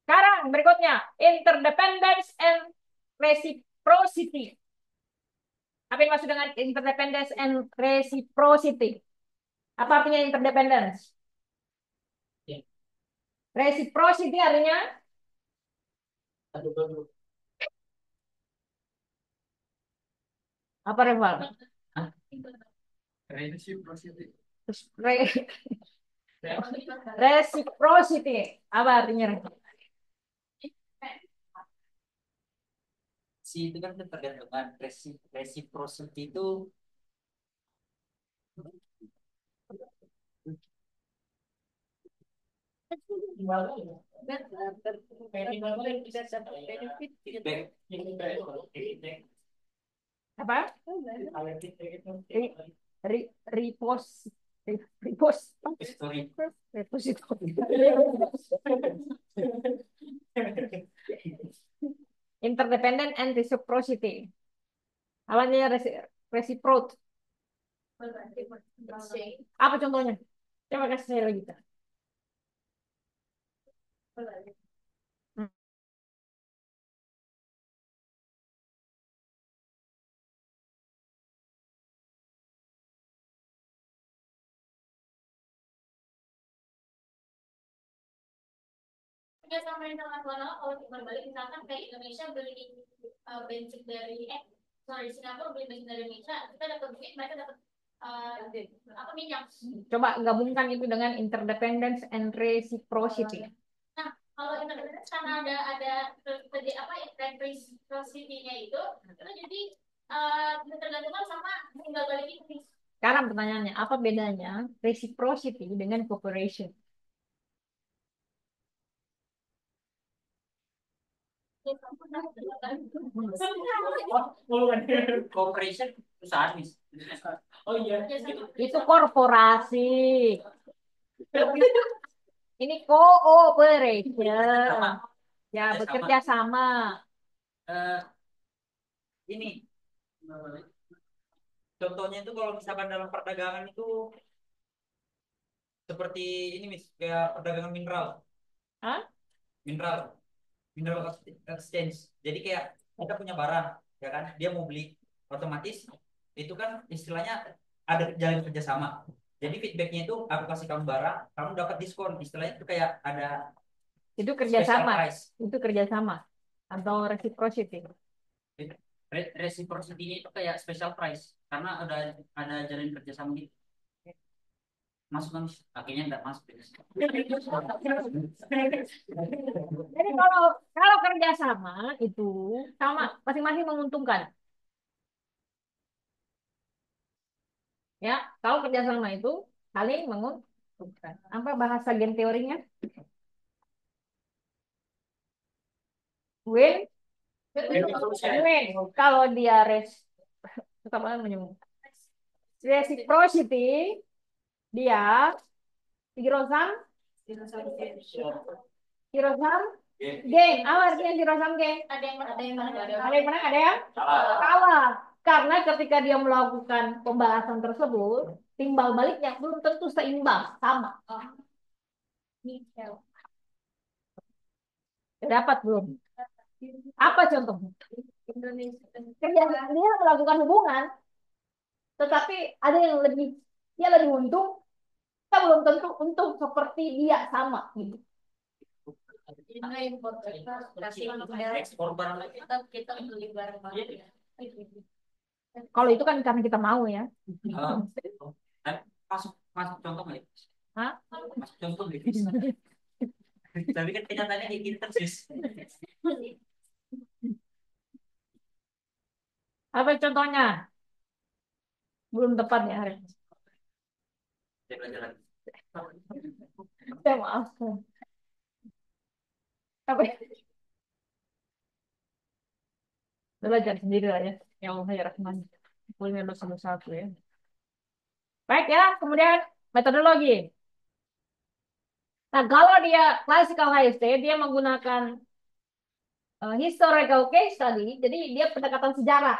Sekarang berikutnya, interdependence and reciprocity. Apa yang maksud dengan interdependence and reciprocity? Apa artinya interdependence? Reciprocity artinya apa, Reval? Reciprocity. Terus Reciprocity. Apa artinya? Si itu kan ketergantungan. Reciprocity itu feedback. Apa? Re, repost. Repost. Story. Repository. Interdependent and reciprocity. Awalnya reciprocity. Apa contohnya? Coba kasih saya lagi. Hmm. Ya sama internasional kalau timbal balik misalkan kayak Indonesia beli bensin dari sorry Singapura beli bensin dari Indonesia kita dapat duit mereka dapat apa minyak. Coba gabungkan itu dengan interdependence and reciprocity. Nah kalau interdependence karena ada terjadi apa ya reciprocity-nya itu jadi tergantung sama tinggal balik itu. Sekarang pertanyaannya, apa bedanya reciprocity dengan cooperation? Cooperation perusahaan nih. Oh iya. Itu korporasi. Ini cooperation. Sama. Ya, Sama. bekerja sama. Ini contohnya itu kalau misalkan dalam perdagangan itu seperti ini mis kayak perdagangan mineral, Hah? mineral, mineral exchange. Jadi kayak kita punya barang, ya kan? Dia mau beli, otomatis itu kan istilahnya ada jalin kerjasama. Jadi feedbacknya itu aku kasih kamu barang, kamu dapat diskon. Istilahnya itu kayak ada Itu special kerjasama. price. Itu kerjasama. Atau reciprocity. Reciprocity itu kayak special price karena ada jalin kerjasama gitu. Masuk kan? Akhirnya nggak masuk. Jadi kalau kerjasama itu sama masing-masing menguntungkan. Ya, kalau kerjasama itu saling menguntungkan. Apa bahasa game teorinya? Win, win. Kalau dia suka banget menyebut reciprocity, dia zero sum, zero sum game. Apa artinya zero sum game? Ada yang menang Ada yang menang, ada yang kalah. Karena ketika dia melakukan pembahasan tersebut, timbal baliknya belum tentu seimbang, sama. Dapat belum? Apa contohnya? Kerja dia melakukan hubungan, tetapi ada yang dia lebih untung, kita belum tentu untung seperti dia sama gitu. Ekspor barang lagi. Kita beli barang-barang. Kalau itu kan karena kita mau ya. Masuk masuk contoh nggak? Hah? Masuk contoh nggak? Tapi kan kenyataannya kayak gitu persis. Apa contohnya? Belum tepat ya hari ini. Saya belajar lagi. Saya maaf. Apa? Belajar sendiri lah ya. Ya Allah ya Rahman. Kuliner dosa-dosa aku ya. Baik ya, kemudian metodologi. Nah, kalau dia classical HST, dia menggunakan historical case tadi, jadi dia pendekatan sejarah.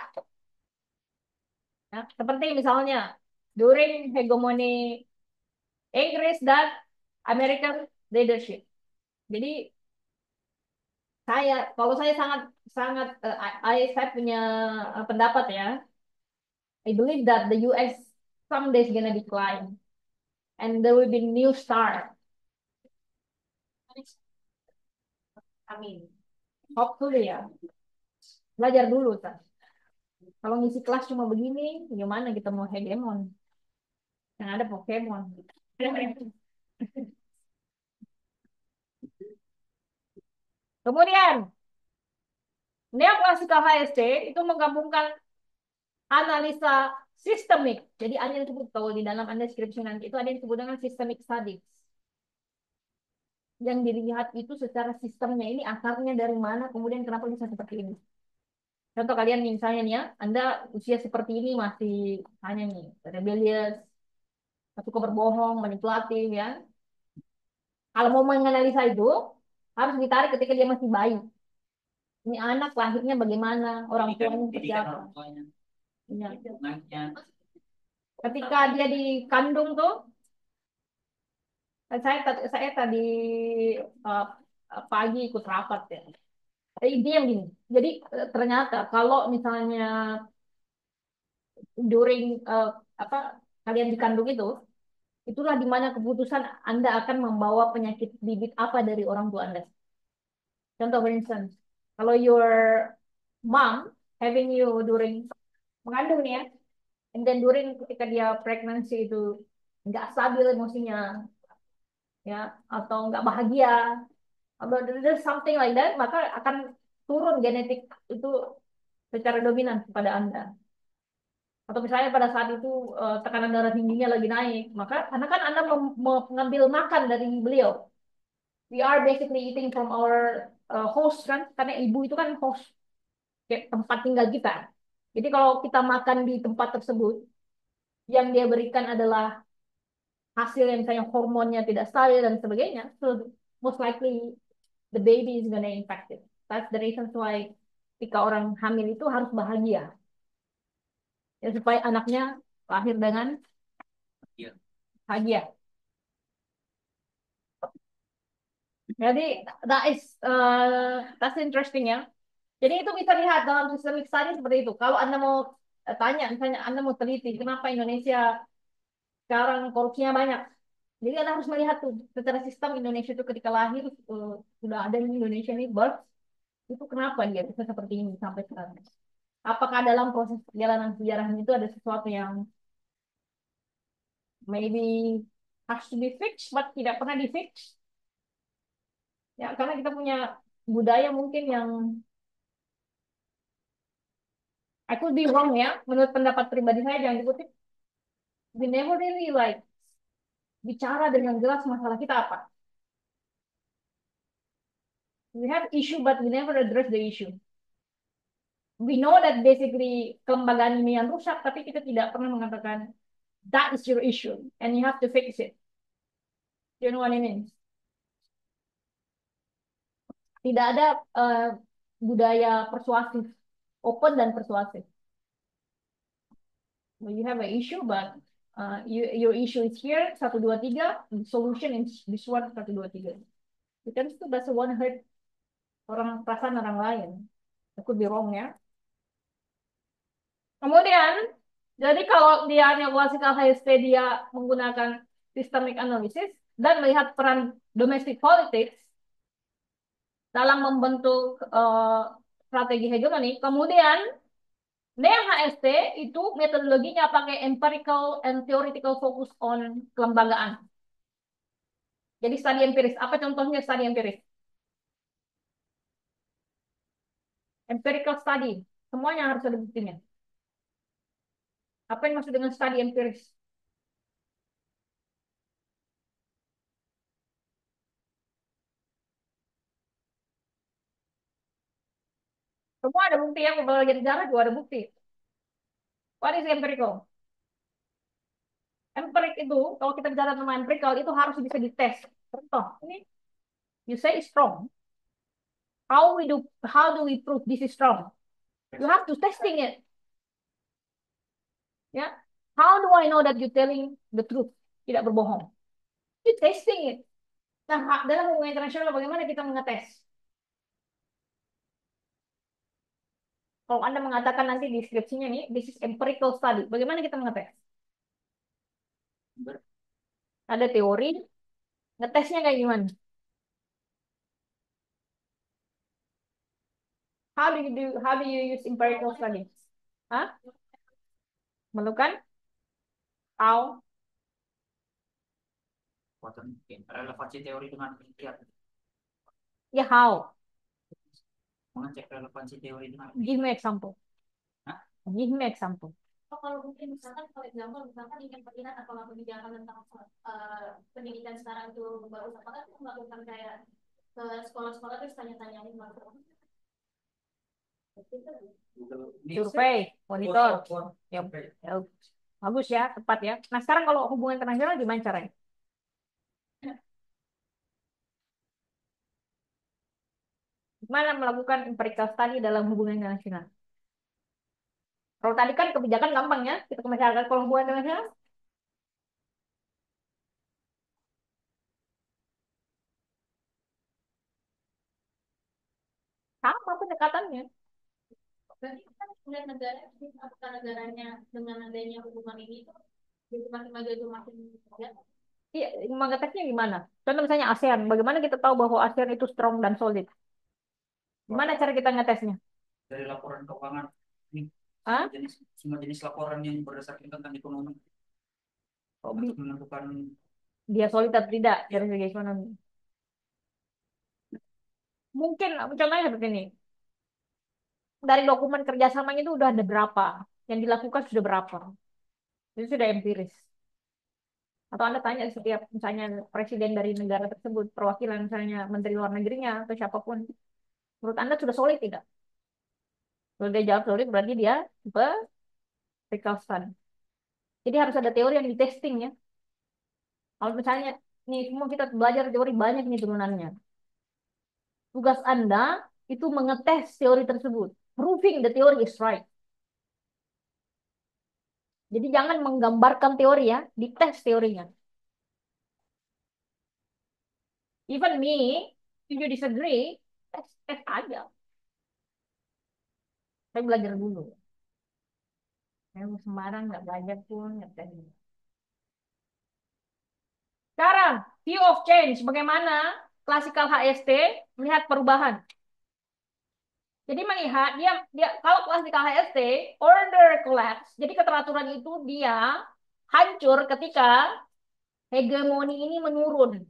Ya, seperti misalnya during hegemoni Inggris dan American leadership. Jadi kalau saya sangat sangat saya punya pendapat ya. I believe that the US someday is gonna decline and there will be new start. Amin. Hopefully ya. Belajar dulu kan. Kalau ngisi kelas cuma begini, gimana kita mau hegemon? Yang ada Pokemon. Kemudian, neoklassikal HST itu menggabungkan analisa sistemik. Jadi ada yang disebut kalau di dalam Anda deskripsi nanti itu ada yang disebut dengan systemic studies. Yang dilihat itu secara sistemnya ini akarnya dari mana, kemudian kenapa bisa seperti ini. Contoh kalian nih, misalnya nih ya, Anda usia seperti ini masih hanya nih rebellious, suka berbohong, manipulatif ya. Kalau mau menganalisa itu harus ditarik ketika dia masih bayi. Ini anak lahirnya bagaimana, orang tuanya seperti Didikan apa. orang tuanya, Ya. lingkungannya. Ketika dia dikandung tuh, saya tadi uh, pagi ikut rapat ya. Dia yang gini. Jadi ternyata kalau misalnya during apa kalian dikandung itu, itulah di mana keputusan Anda akan membawa penyakit bibit apa dari orang tua Anda. Contoh for instance, kalau your mom having you during mengandung nih ya, and then during ketika dia pregnancy itu nggak stabil emosinya, ya, atau nggak bahagia, atau there's something like that, maka akan turun genetik itu secara dominan kepada Anda. Atau misalnya pada saat itu tekanan darah tingginya lagi naik, maka karena kan Anda mengambil makan dari beliau. We are basically eating from our host kan, karena ibu itu kan host, kayak tempat tinggal kita. Jadi kalau kita makan di tempat tersebut, yang dia berikan adalah hasil yang misalnya hormonnya tidak stabil dan sebagainya, so most likely the baby is gonna infected. That's the reason why ketika orang hamil itu harus bahagia, ya supaya anaknya lahir dengan Iya. bahagia. Jadi that's interesting ya. Jadi itu bisa lihat dalam systemic study seperti itu. Kalau Anda mau tanya, misalnya Anda mau teliti kenapa Indonesia sekarang korupsinya banyak. Jadi Anda harus melihat tuh secara sistem Indonesia itu ketika lahir sudah ada di Indonesia ini birth itu kenapa dia bisa seperti ini sampai sekarang. Apakah dalam proses perjalanan sejarahnya itu ada sesuatu yang maybe has to be fixed, but tidak pernah di fix? Ya, karena kita punya budaya mungkin yang I could be wrong ya, menurut pendapat pribadi saya jangan dikutip. We never really like bicara dengan jelas masalah kita apa. We have issue, but we never address the issue. We know that basically kelembagaan ini yang rusak, tapi kita tidak pernah mengatakan that is your issue and you have to fix it. You know what I mean? Tidak ada budaya persuasif, open dan persuasif. Well, you have an issue, but your issue is here, satu dua tiga, the solution is this one, satu dua tiga. Because itu doesn't want to hurt orang perasaan orang lain. I could be wrong ya. Kemudian, jadi kalau dia neoclassical HSP dia menggunakan systemic analysis dan melihat peran domestic politics dalam membentuk strategi hegemoni. Kemudian neo HST itu metodologinya pakai empirical and theoretical focus on kelembagaan. Jadi studi empiris. Apa contohnya studi empiris? Empirical study. Semuanya harus ada buktinya. Apa yang maksud dengan studi empiris? Semua ada bukti ya. Pembelajaran sejarah juga ada bukti. What is empirical? Empirik itu, kalau kita bicara tentang empirical, itu harus bisa dites. Contoh, ini you say it's strong. How do we prove this is strong? You have to testing it. Ya, how do I know that you telling the truth? Tidak berbohong. You testing it. Nah, dalam hubungan internasional bagaimana kita mengetes? Kalau Anda mengatakan nanti di deskripsinya nih, this is empirical study. Bagaimana kita mengetes? Ada teori, ngetesnya kayak gimana? How do you use empirical study? Hah? Menemukan how? Relevansi teori dengan penelitian. Ya how? mengecek relevansi teori itu. Give me example. Hah? Give me example. Oh, kalau mungkin misalkan kalau example misalkan ingin melihat apakah kebijakan tentang pendidikan sekarang itu bagus apakah itu melakukan kayak ke sekolah-sekolah terus tanya-tanyain masalah. Google ini Survei, monitor. Ya, survei. ya, bagus ya, tepat ya. Nah, sekarang kalau hubungan internasional gimana caranya? Gimana melakukan empirical study dalam hubungan internasional? Kalau tadi kan kebijakan gampang ya, kita ke masyarakat. Kalau hubungan internasional, sama pendekatannya. Berarti kan melihat negara apakah negaranya dengan adanya hubungan ini tuh jadi makin maju itu makin ya. Iya, mengeteknya gimana? Contoh misalnya ASEAN, bagaimana kita tahu bahwa ASEAN itu strong dan solid? Gimana cara kita ngetesnya? Dari laporan keuangan ini Hah? semua jenis laporan yang berdasarkan tentang ekonomi Oh, untuk menentukan dia solid atau tidak ya, dari segi ekonomi? Mungkin contohnya seperti ini. Dari dokumen kerjasamanya itu udah ada berapa? Yang dilakukan sudah berapa? Itu sudah empiris. Atau Anda tanya setiap misalnya presiden dari negara tersebut, perwakilan misalnya menteri luar negerinya atau siapapun, menurut Anda sudah solid tidak? Kalau dia jawab solid, berarti dia berkelanjutan. Jadi harus ada teori yang ditesting ya. Kalau misalnya nih semua kita belajar teori banyak nih turunannya. Tugas Anda itu mengetes teori tersebut, proving the theory is right. Jadi jangan menggambarkan teori ya, dites teorinya. Even me, if you disagree, tes aja. Saya belajar dulu. Saya sembarang nggak belajar pun nggak tes. Sekarang, view of change. Bagaimana klasikal HST melihat perubahan? Jadi melihat dia dia kalau klasikal HST order collapse. Jadi keteraturan itu dia hancur ketika hegemoni ini menurun.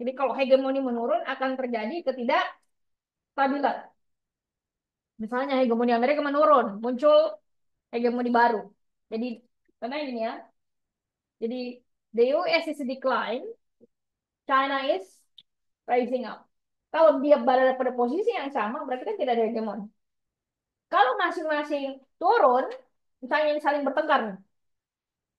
Jadi kalau hegemoni menurun akan terjadi ketidakstabilan. Misalnya hegemoni Amerika menurun, muncul hegemoni baru. Jadi karena ini ya. Jadi the US is decline, China is rising up. Kalau dia berada pada posisi yang sama, berarti kan tidak ada hegemon. Kalau masing-masing turun, misalnya ini saling bertengkar nih,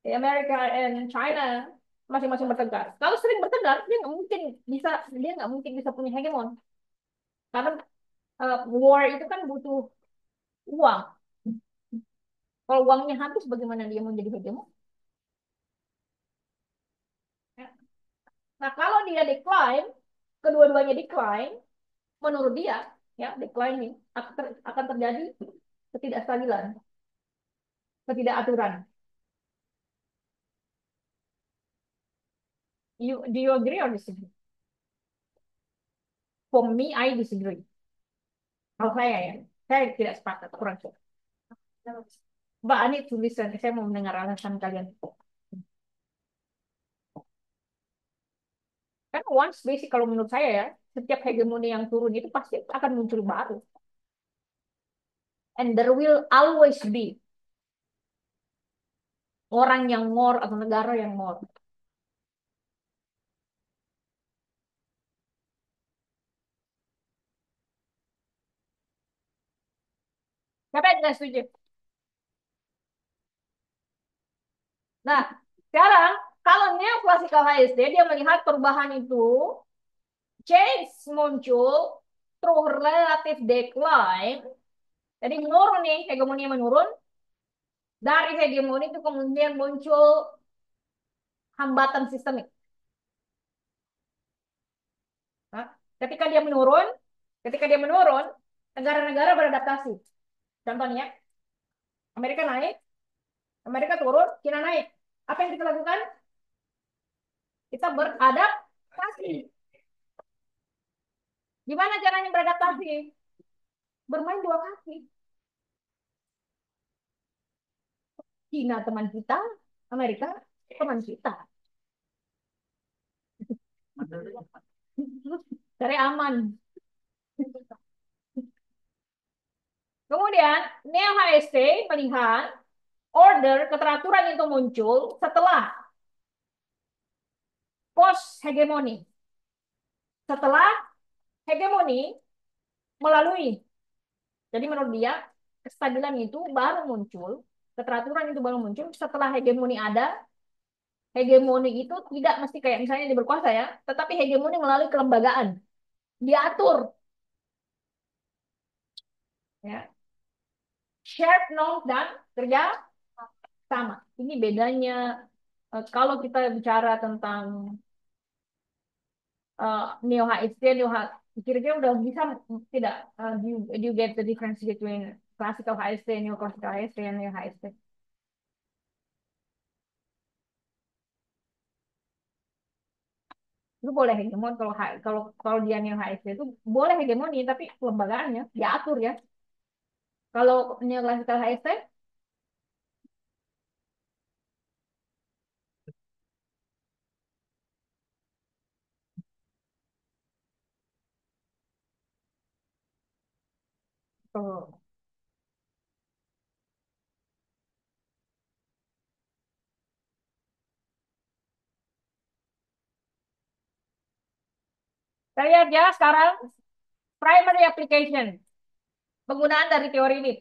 di Amerika and China masing-masing bertengkar. Kalau sering bertengkar, dia nggak mungkin bisa punya hegemon. Karena war itu kan butuh uang. Kalau uangnya habis, bagaimana dia mau jadi hegemon? Ya. Nah, kalau dia decline, kedua-duanya decline, menurut dia, ya declining akan terjadi ketidakstabilan, ketidakaturan. Do you agree or disagree? For me, I disagree. Kalau saya tidak sepakat, kurang suka. Mbak Ani tulisan, saya mau mendengar alasan kalian. Kan once basic kalau menurut saya ya, setiap hegemoni yang turun itu pasti akan muncul baru. And there will always be orang yang more atau negara yang more. Siapa yang tidak setuju? Nah, sekarang kalau neoklassikal HSD dia melihat perubahan itu change muncul through relative decline. Jadi menurun nih, hegemoni menurun. Dari hegemoni itu kemudian muncul hambatan sistemik. Nah, ketika dia menurun, ketika dia menurun, negara-negara beradaptasi. Contohnya, Amerika naik, Amerika turun, Cina naik. Apa yang kita lakukan? Kita beradaptasi. Gimana caranya beradaptasi? Bermain dua kaki. Cina teman kita, Amerika teman kita. Cari aman. Kemudian Neo HST melihat order keteraturan itu muncul setelah post hegemoni. Setelah hegemoni melalui. Jadi menurut dia kestabilan itu baru muncul, keteraturan itu baru muncul setelah hegemoni ada. Hegemoni itu tidak mesti kayak misalnya dia berkuasa ya, tetapi hegemoni melalui kelembagaan. Diatur ya. Shared knowledge dan kerja sama. Ini bedanya kalau kita bicara tentang neo HST, kira-kira udah bisa tidak do you get the difference between classical HST, neo classical HST, and neo HST? Itu boleh hegemon kalau kalau dia neo HST itu boleh hegemoni tapi kelembagaannya diatur ya. Kalau neo classical HST tuh. Kita lihat ya sekarang primary application penggunaan dari teori ini.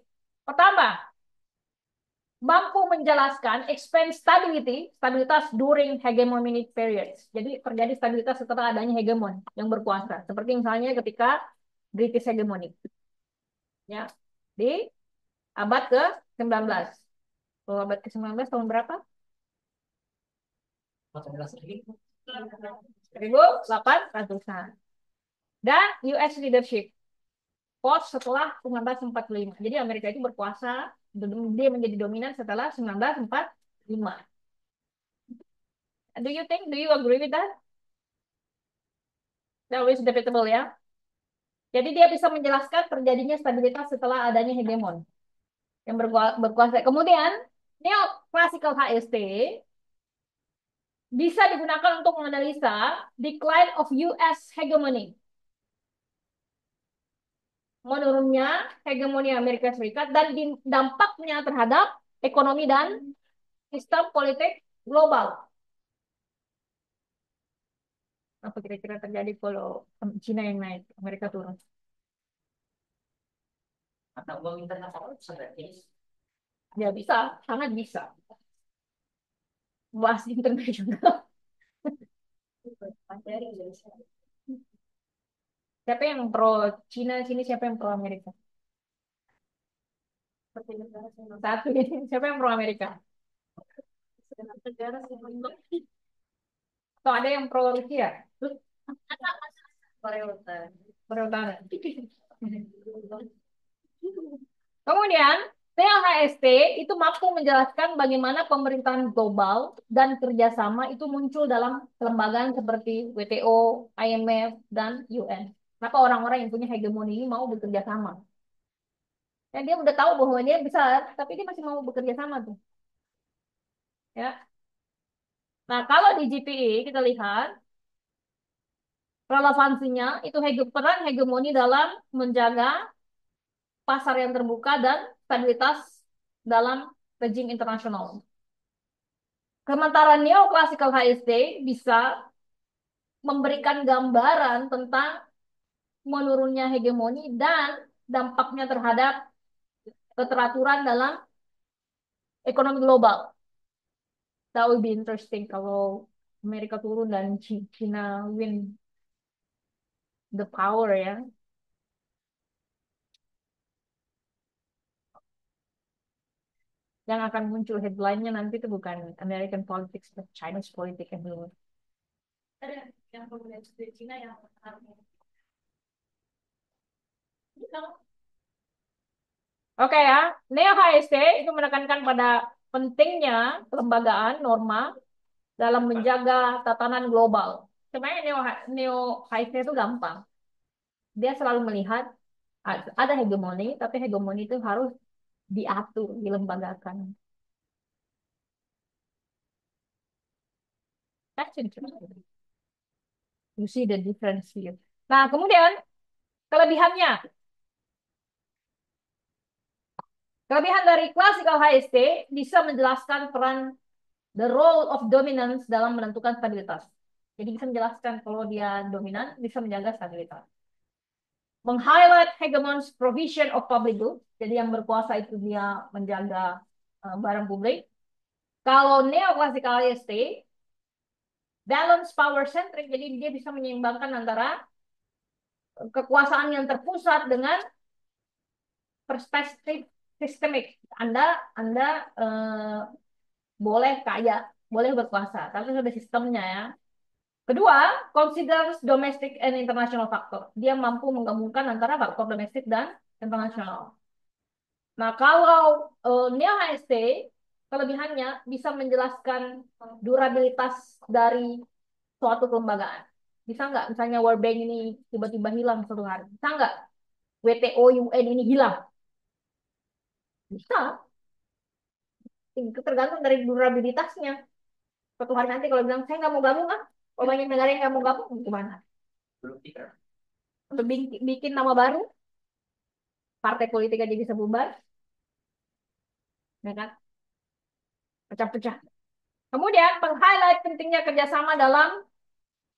Pertama, mampu menjelaskan expand stability, stabilitas during hegemonic periods. Jadi terjadi stabilitas setelah adanya hegemon yang berkuasa. Seperti misalnya ketika British hegemonic. Ya, di abad ke-19. Oh, abad ke-19 tahun berapa? 1800-an. Dan US leadership post setelah 1945. Jadi Amerika itu berkuasa, dia menjadi dominan setelah 1945. Do you agree with that? That is debatable ya. Jadi dia bisa menjelaskan terjadinya stabilitas setelah adanya hegemon yang berkuasa. Kemudian neoclassical HST bisa digunakan untuk menganalisa decline of US hegemony. Menurunnya hegemoni Amerika Serikat dan dampaknya terhadap ekonomi dan sistem politik global. Apa kira-kira terjadi kalau Cina yang naik, Amerika turun? Mata uang internasional bisa gratis. Ya bisa, sangat bisa. Bahas internasional. Siapa yang pro Cina sini, siapa yang pro Amerika? Satu ini, siapa yang pro Amerika? Atau ada yang pro Rusia? Korea Utara. Korea Utara. Kemudian, PHST itu mampu menjelaskan bagaimana pemerintahan global dan kerjasama itu muncul dalam kelembagaan seperti WTO, IMF, dan UN. Kenapa orang-orang yang punya hegemoni ini mau bekerja sama? Dan dia udah tahu bahwa dia besar, tapi dia masih mau bekerja sama tuh. Ya. Nah, kalau di GPE kita lihat relevansinya itu peran hegemoni dalam menjaga pasar yang terbuka dan stabilitas dalam rejim internasional. Sementara neoclassical HST bisa memberikan gambaran tentang menurunnya hegemoni dan dampaknya terhadap keteraturan dalam ekonomi global. That would be interesting kalau Amerika turun dan China win the power ya. Yang akan muncul headline-nya nanti itu bukan American politics, but Chinese politics yang dulu. Ada yang komunis di Cina yang Oke ya, Neo HST itu menekankan pada pentingnya kelembagaan norma dalam menjaga tatanan global. Sebenarnya Neo HST itu gampang. Dia selalu melihat ada hegemoni, tapi hegemoni itu harus diatur, dilembagakan. That's interesting. You see the difference here. Nah, kemudian kelebihannya. Kelebihan dari classical HST bisa menjelaskan peran the role of dominance dalam menentukan stabilitas. Jadi bisa menjelaskan kalau dia dominan, bisa menjaga stabilitas. Meng-highlight hegemon's provision of public goods. Jadi yang berkuasa itu dia menjaga barang publik. Kalau neoclassical HST, balance power centric, jadi dia bisa menyeimbangkan antara kekuasaan yang terpusat dengan perspektif sistemik. Anda boleh kaya, boleh berkuasa, tapi ada sistemnya ya. Kedua, considers domestic and international factor. Dia mampu menggabungkan antara faktor domestik dan internasional. Nah, kalau Neo HST, kelebihannya bisa menjelaskan durabilitas dari suatu kelembagaan. Bisa nggak misalnya World Bank ini tiba-tiba hilang suatu hari? Bisa nggak WTO UN ini hilang? Bisa. Itu tergantung dari durabilitasnya. Suatu hari nanti kalau bilang saya nggak mau gabung ah, kalau banyak negara yang nggak mau gabung, gimana? Belum pikir. Untuk bikin nama baru, partai politik aja bisa bubar, ya kan? Pecah-pecah. Kemudian meng-highlight pentingnya kerjasama dalam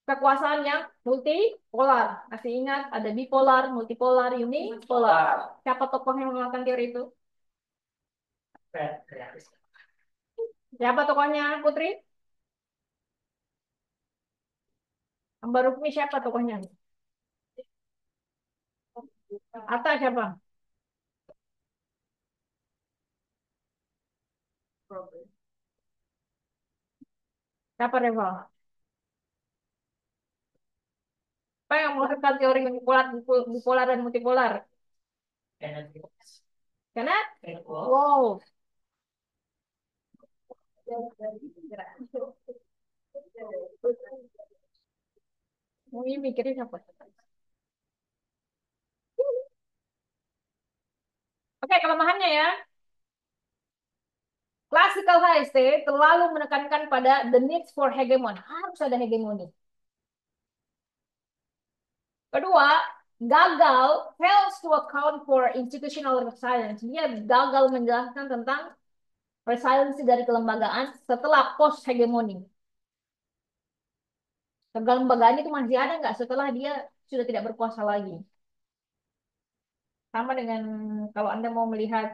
kekuasaan yang multipolar. Masih ingat ada bipolar, multipolar, unipolar. Siapa tokoh yang menggunakan teori itu? Kreatif. Siapa tokohnya, Putri? Mbak Rukmi siapa tokohnya? Atta siapa? Siapa Reval? Apa yang menghasilkan teori bipolar, bipolar dan multipolar? Energi. Karena, Wow. wow. Ini mikirnya siapa? Oke, kelemahannya ya. Classical HST terlalu menekankan pada the needs for hegemon. Harus ada hegemoni. Kedua, gagal fails to account for institutional resilience. Dia gagal menjelaskan tentang resiliensi dari kelembagaan setelah post hegemoni. Kelembagaan itu masih ada nggak setelah dia sudah tidak berkuasa lagi? Sama dengan kalau Anda mau melihat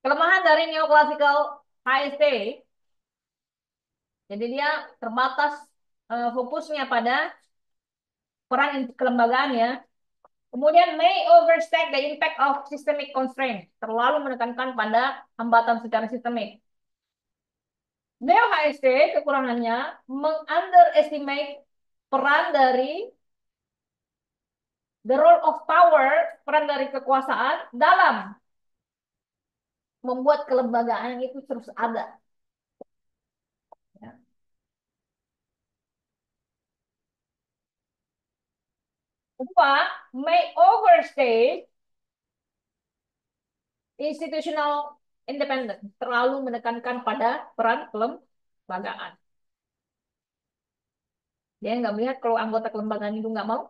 Kelemahan dari neoclassical HST, jadi dia terbatas fokusnya pada peran kelembagaan ya. Kemudian may overstate the impact of systemic constraint, terlalu menekankan pada hambatan secara sistemik. Neo HST kekurangannya mengunderestimate peran dari the role of power, peran dari kekuasaan dalam membuat kelembagaan itu terus ada. Ya. Kedua, may overstate institutional independence, terlalu menekankan pada peran kelembagaan. Dia nggak melihat kalau anggota kelembagaan itu nggak mau,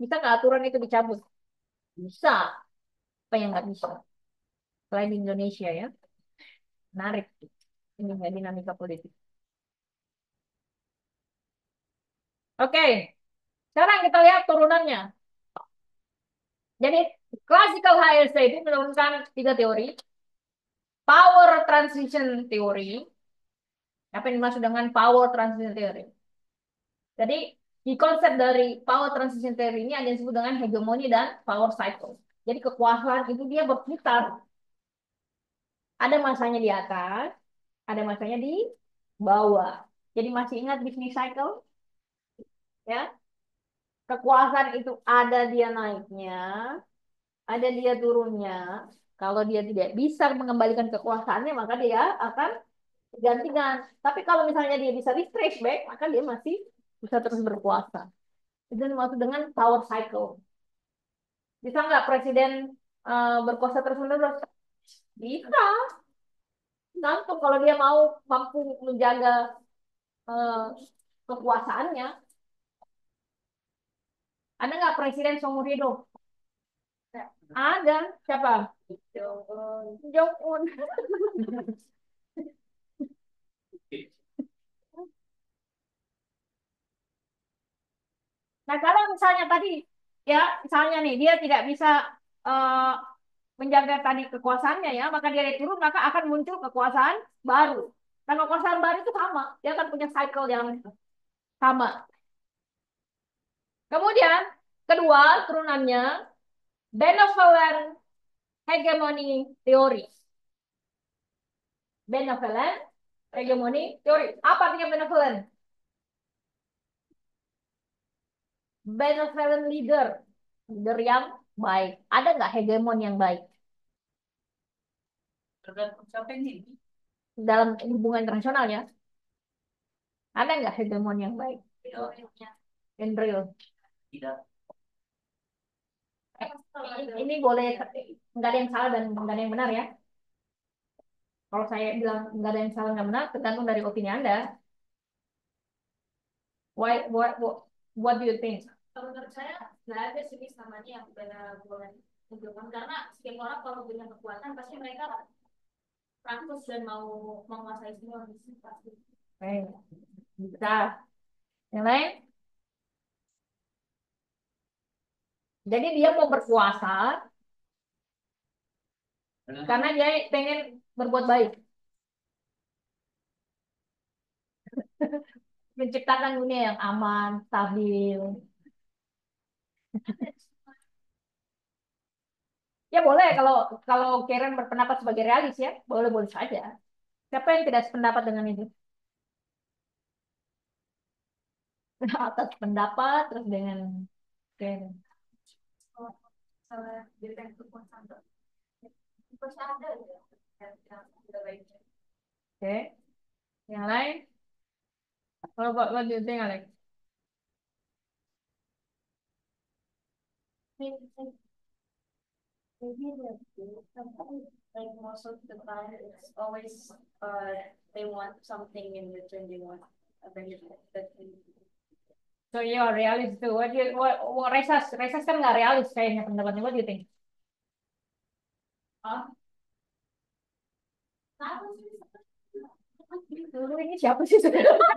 bisa nggak aturan itu dicabut? Bisa. Apa yang nggak bisa? Selain di Indonesia ya, menarik. Ini ya dinamika politik. Oke, sekarang kita lihat turunannya. Jadi, classical HSC itu menurunkan tiga teori. Power transition theory. Apa yang dimaksud dengan power transition theory? Jadi, di konsep dari power transition theory ini ada yang disebut dengan hegemoni dan power cycle. Jadi, kekuasaan itu dia berputar. Ada masanya di atas, ada masanya di bawah. Jadi, masih ingat business cycle? Ya, kekuasaan itu ada dia naiknya, ada dia turunnya. Kalau dia tidak bisa mengembalikan kekuasaannya, maka dia akan gantikan. Tapi kalau misalnya dia bisa retrace back, maka dia masih bisa terus berkuasa. Itu dimaksud dengan power cycle. Bisa nggak presiden berkuasa terus-menerus? Bisa. Gantung kalau dia mau mampu menjaga eh, kekuasaannya. Ada nggak presiden seumur hidup? Ada. Siapa? Jong-un. Nah, kalau misalnya tadi, ya, misalnya nih, dia tidak bisa eh, menjaga tadi kekuasaannya ya, maka dia turun, maka akan muncul kekuasaan baru. Dan kekuasaan baru itu sama, dia akan punya cycle yang sama. Kemudian, kedua, turunannya, benevolent hegemony theory. Benevolent hegemony theory. Apa artinya benevolent? Benevolent leader. Leader yang baik. Ada nggak hegemon yang baik? Tergantung siapa yang ini. Dalam hubungan internasional ya. Ada nggak hegemon yang baik? Tidak. In real. Tidak. Ini boleh nggak ada yang salah dan nggak ada yang benar ya. Kalau saya bilang nggak ada yang salah nggak benar, tergantung dari opini Anda. What do you think? Kalau menurut saya nggak ada sih samanya yang benar boleh tunjukkan karena setiap orang kalau punya kekuatan pasti mereka rakus dan mau menguasai semua pasti. Oke, bisa. Yang lain? Jadi dia mau berkuasa karena dia pengen berbuat baik, menciptakan dunia yang aman, stabil. Ya boleh kalau kalau Karen berpendapat sebagai realis ya, boleh-boleh saja. Siapa yang tidak sependapat dengan itu? Atas pendapat terus dengan Karen. Kalau misalnya dia pengen kekuasaan pasti ada ya yang tidak baik. Oke, yang lain? What do you think, Alex? Maybe like most of the time it's always they want something in return, they want a benefit that they So you are realist too. What Resas kan nggak realis kayaknya pendapatnya. What do you think? ah Dulu ini siapa sih sebenarnya?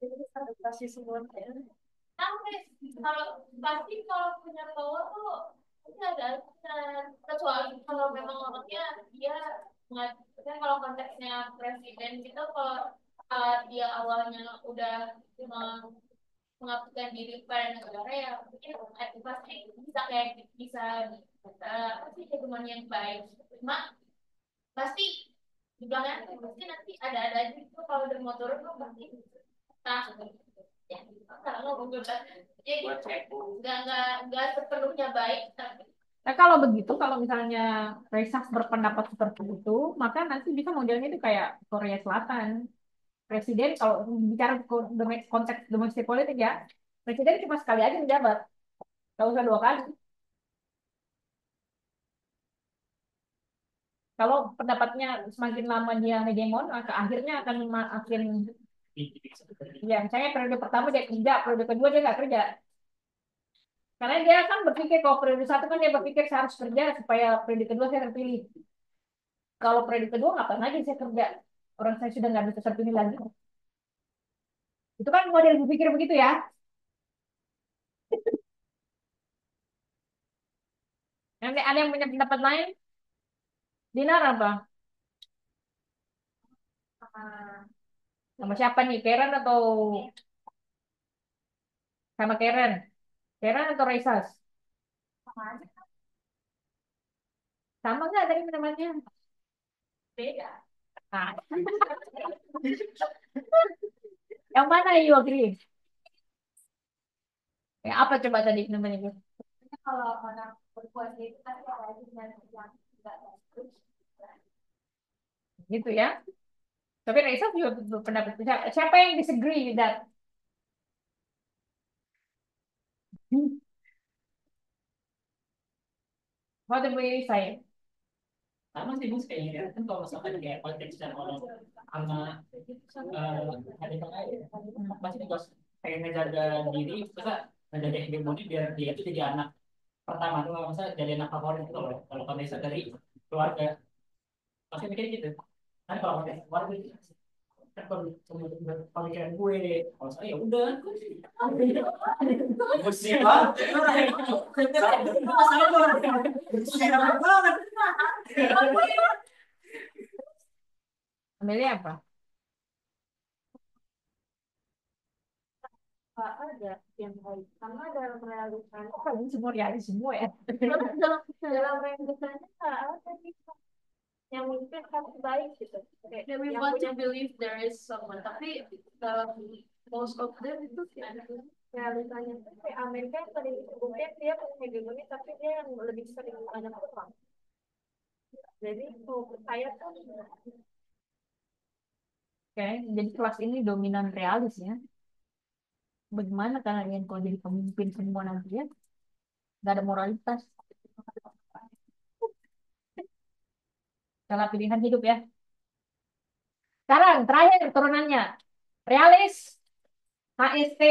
jadi adaptasi semua. Tapi kalau pasti kalau punya power tuh Ini ada kecuali kalau memang orangnya dia kan kalau konteksnya presiden gitu kalau dia awalnya udah mengabdikan diri kepada negara ya mungkin pasti bisa kayak bisa apa sih hubungan yang baik cuma pasti di belakangnya pasti nanti ada aja itu kalau udah mau turun tuh pasti nah ya kalau ngomong jadi nggak sepenuhnya baik tapi Nah, kalau begitu, kalau misalnya Reisas berpendapat seperti itu, maka nanti bisa modelnya itu kayak Korea Selatan. Presiden kalau bicara konteks domestik politik ya, presiden cuma sekali aja menjabat, nggak usah 2 kali. Kalau pendapatnya semakin lama dia hegemon, maka akhirnya akan makin ya misalnya periode pertama dia kerja, periode kedua dia nggak kerja. Karena dia kan berpikir kalau periode satu kan dia berpikir saya harus kerja supaya periode kedua saya terpilih. Kalau periode kedua ngapain lagi saya kerja? Orang saya sudah nggak bisa terpilih lagi. Itu kan model berpikir begitu ya. Nanti ada yang punya pendapat lain? Dinar apa? sama Sama siapa nih? Karen atau sama Karen? Karen atau Raisas? sama aja Sama nggak tadi namanya? beda Nah, yang mana you agree? Ya, apa coba tadi namanya? kalau orang berpuasa itu pasti ada aja yang nggak bagus. Gitu ya. Tapi Raisas juga berpendapat. Siapa yang disagree with that? What do we say? Sama sih Gus kayak gini kan kalau misalkan kayak konteksnya orang sama adik kakak ya pasti Gus pengen ngejaga diri masa ngejaga hegemoni biar dia itu jadi anak pertama tuh masa jadi anak favorit gitu loh kalau konteks dari keluarga pasti mikir gitu kan kalau konteks keluarga itu kan pemikiran gue kalau saya ya udah musik banget masalah banget Amelia apa? Nggak ada yang baik karena dalam realitanya Oh, kalian semua realis semua ya. dalam realitanya nggak ada nih yang mungkin harus baik gitu. Kayak Yeah, we yang want punya to believe there is someone, tapi most of them itu realitanya tuh kayak Amerika yang tadi disebutkan dia punya hegemoni tapi dia yang lebih sering banyak perang. Jadi mau percaya tuh Oke, jadi kelas ini dominan realis ya. Bagaimana kalian kalau jadi pemimpin semua nanti ya? Gak ada moralitas. Salah pilihan hidup ya. Sekarang terakhir turunannya. Realis HST.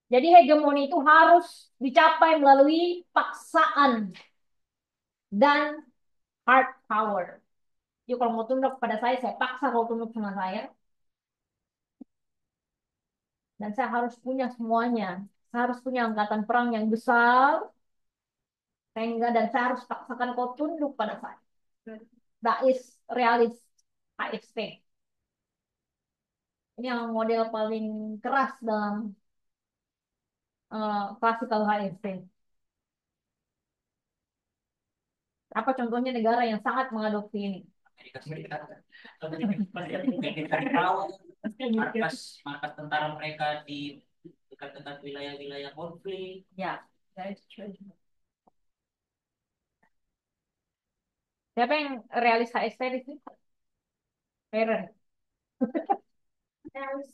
Jadi hegemoni itu harus dicapai melalui paksaan dan hard power. Jadi kalau mau tunduk pada saya paksa kalau tunduk sama saya. Dan saya harus punya semuanya. Saya harus punya angkatan perang yang besar. Sehingga dan saya harus paksakan kau tunduk pada saya. That is realis HST. Ini yang model paling keras dalam classical HST. Apa contohnya negara yang sangat mengadopsi ini? Amerika Serikat pasti dari tahu markas tentara mereka di dekat-dekat wilayah-wilayah konflik Ya, that is true. Siapa yang realis HST di sini? Parent. harus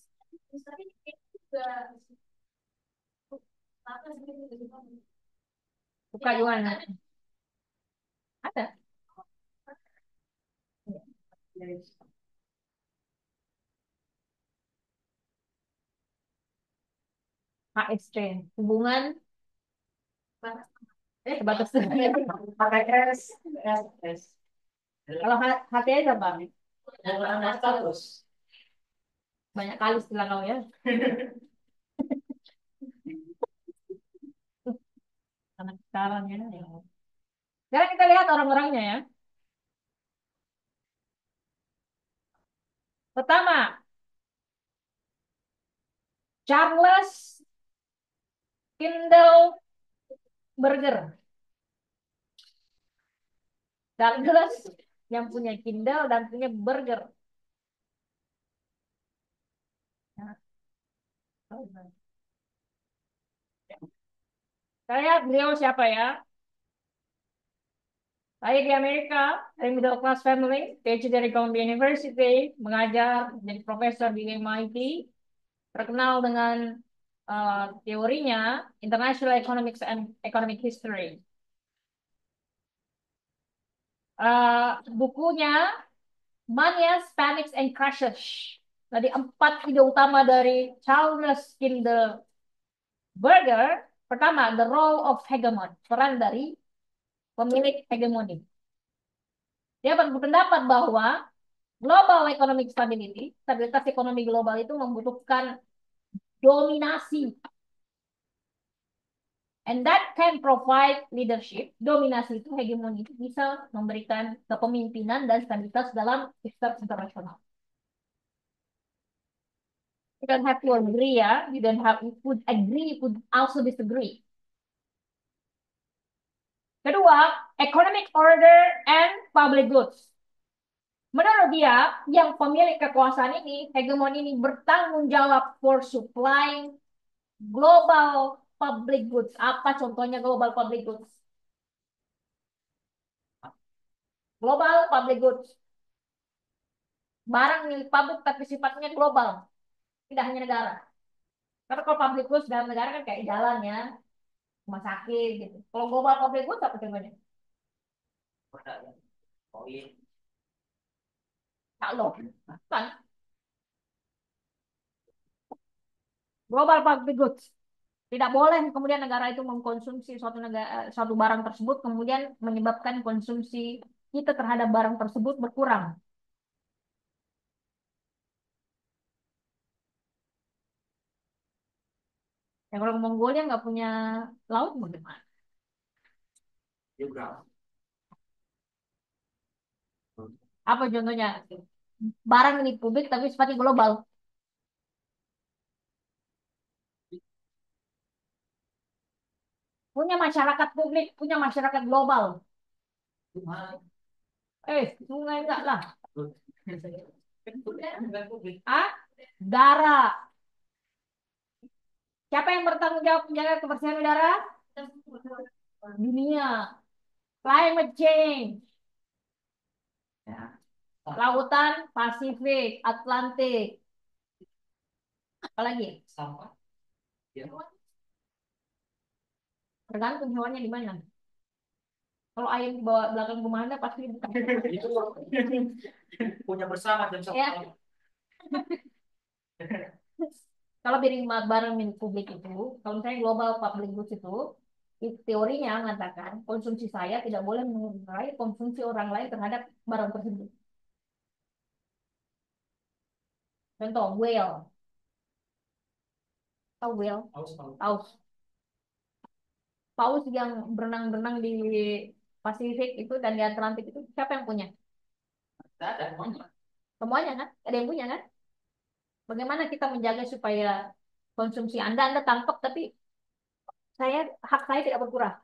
misalnya itu juga apa sih Buka gimana? Ada. HST. Hubungan sebatas pakai S S kalau HTS apa? dalam status Banyak kali istilah kau ya. Karena Caranya. Ya. Sekarang kita lihat orang-orangnya ya. Pertama, Charles Kindleberger. Charles yang punya Kindle dan punya burger. Nah, saya beliau siapa ya? Saya di Amerika, dari middle class family, PhD dari Columbia University, mengajar menjadi profesor di MIT, terkenal dengan teorinya International Economics and Economic History. Bukunya Manias, Panics, and Crashes. Jadi 4 ide utama dari Charles Kindleberger. Pertama, the role of hegemon, peran dari pemilik hegemoni. Dia berpendapat bahwa global economic stability, stabilitas ekonomi global itu membutuhkan dominasi. And that can provide leadership. Dominasi itu, hegemoni itu bisa memberikan kepemimpinan dan stabilitas dalam sistem internasional. You don't have to agree ya. You don't have, you could agree, you could also disagree. Kedua, economic order and public goods. Menurut dia, yang pemilik kekuasaan ini, hegemon ini bertanggung jawab for supplying global public goods. Apa contohnya global public goods? Global public goods. Barang milik publik tapi sifatnya global. Tidak hanya negara. Karena kalau public goods dalam negara kan kayak jalan ya, rumah sakit gitu. Kalau global public goods apa contohnya? Poin. Kalau kan global public goods. Tidak boleh kemudian negara itu mengkonsumsi suatu barang tersebut kemudian menyebabkan konsumsi kita terhadap barang tersebut berkurang. Ya kalau Mongolia nggak punya laut bagaimana? Juga. Apa contohnya? Barang ini publik tapi sifatnya global. Punya masyarakat publik, punya masyarakat global. Cuma. Sungai enggak lah. Bukan publik. Ah, darah. Siapa yang bertanggung jawab menjaga kebersihan udara? Dunia. Climate change. Ya. Lautan Pasifik, Atlantik. Apalagi? Sampah. Ya. Tergantung hewannya di mana. Kalau ayam di bawah belakang rumah Anda pasti Itu punya bersama dan ya. sama. Kalau barang milik publik itu, kalau misalnya global public goods itu, teorinya mengatakan konsumsi saya tidak boleh mengurangi konsumsi orang lain terhadap barang tersebut. Contoh, whale. Tahu whale? Paus. Paus yang berenang-berenang di Pasifik itu dan di Atlantik itu siapa yang punya? Ada. Semuanya kan? Ada yang punya kan? Bagaimana kita menjaga supaya konsumsi Anda tangkap tapi hak saya tidak berkurang.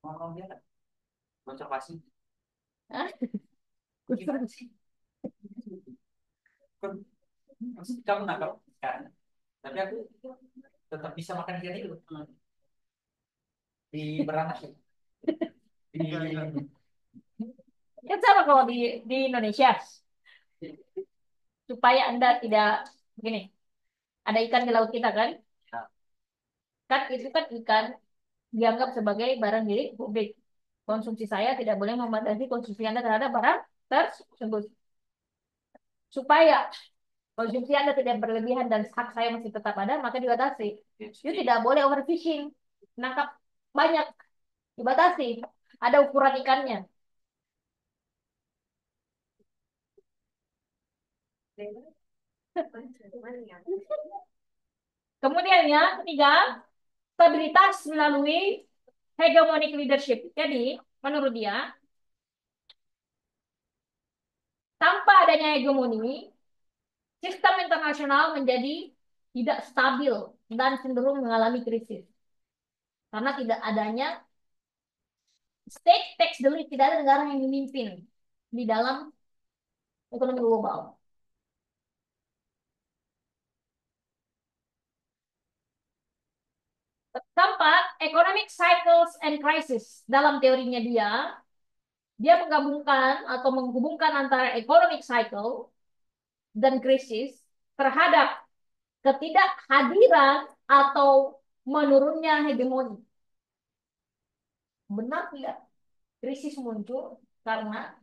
Ngomong dia kan konservasi. Hah? Gimana sih? Maksud kamu nangkap ikan, tapi aku tetap bisa makan ikan itu di beranak di Ya sama kalau di Indonesia supaya Anda tidak begini. Ada ikan di laut kita kan? Kan itu kan ikan dianggap sebagai barang milik publik. Konsumsi saya tidak boleh membatasi konsumsi Anda terhadap barang tersebut. Supaya konsumsi Anda tidak berlebihan dan hak saya masih tetap ada, maka dibatasi. Itu tidak boleh overfishing. Menangkap banyak. Dibatasi. Ada ukuran ikannya. Kemudian ya, ketiga, stabilitas melalui hegemonic leadership. Jadi, menurut dia, tanpa adanya hegemoni, sistem internasional menjadi tidak stabil dan cenderung mengalami krisis. Karena tidak adanya state takes the lead, tidak ada negara yang memimpin di dalam ekonomi global. Keempat, economic cycles and crisis. Dalam teorinya dia menggabungkan atau menghubungkan antara economic cycle dan krisis terhadap ketidakhadiran atau menurunnya hegemoni. Benar tidak? Krisis muncul karena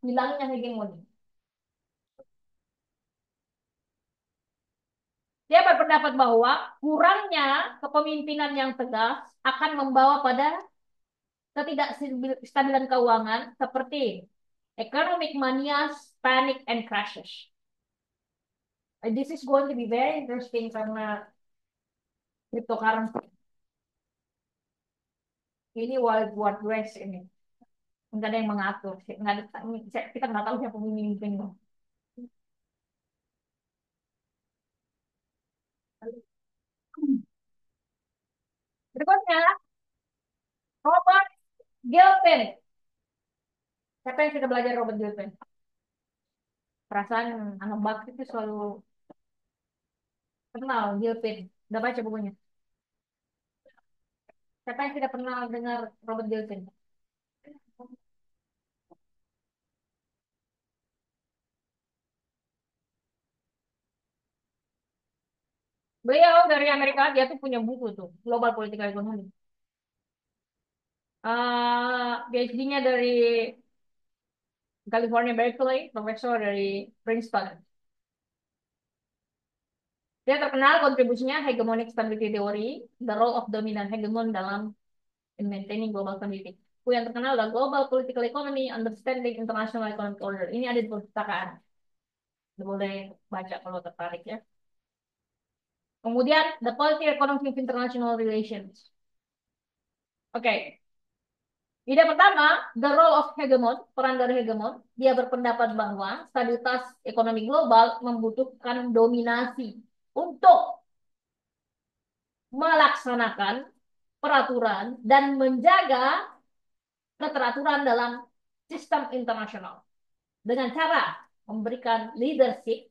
hilangnya hegemoni. Dia berpendapat bahwa kurangnya kepemimpinan yang tegas akan membawa pada ketidakstabilan keuangan seperti economic manias, panic, and crashes. This is going to be very interesting karena cryptocurrency. Ini Wild West ini. Nggak ada yang mengatur. Nggak ada, kita nggak tahu siapa pemimpinnya. Berikutnya, Robert Gilpin. Siapa yang sudah belajar Robert Gilpin? Perasaan anak bak itu selalu kenal Gilpin. Udah baca bukunya. Siapa yang tidak pernah dengar Robert Gilpin? Beliau dari Amerika, dia tuh punya buku tuh, Global Political Economy. PhD-nya dari California Berkeley, profesor dari Princeton. Dia terkenal kontribusinya Hegemonic Stability Theory, The Role of Dominant Hegemon dalam in Maintaining Global Stability. Buku yang terkenal adalah Global Political Economy, Understanding International Economic Order. Ini ada di perpustakaan. Boleh baca kalau tertarik ya. Kemudian, The Political Economy of International Relations. Oke. Ide pertama, the role of hegemon, peran dari hegemon, dia berpendapat bahwa stabilitas ekonomi global membutuhkan dominasi untuk melaksanakan peraturan dan menjaga keteraturan dalam sistem internasional dengan cara memberikan leadership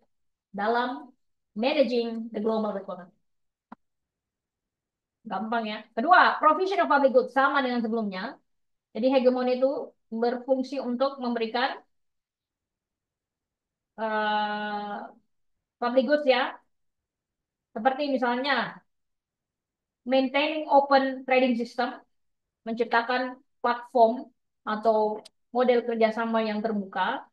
dalam managing the global economy. Gampang ya. Kedua, provision of public goods sama dengan sebelumnya. Jadi hegemon itu berfungsi untuk memberikan public goods ya. Seperti misalnya maintaining open trading system, menciptakan platform atau model kerjasama yang terbuka,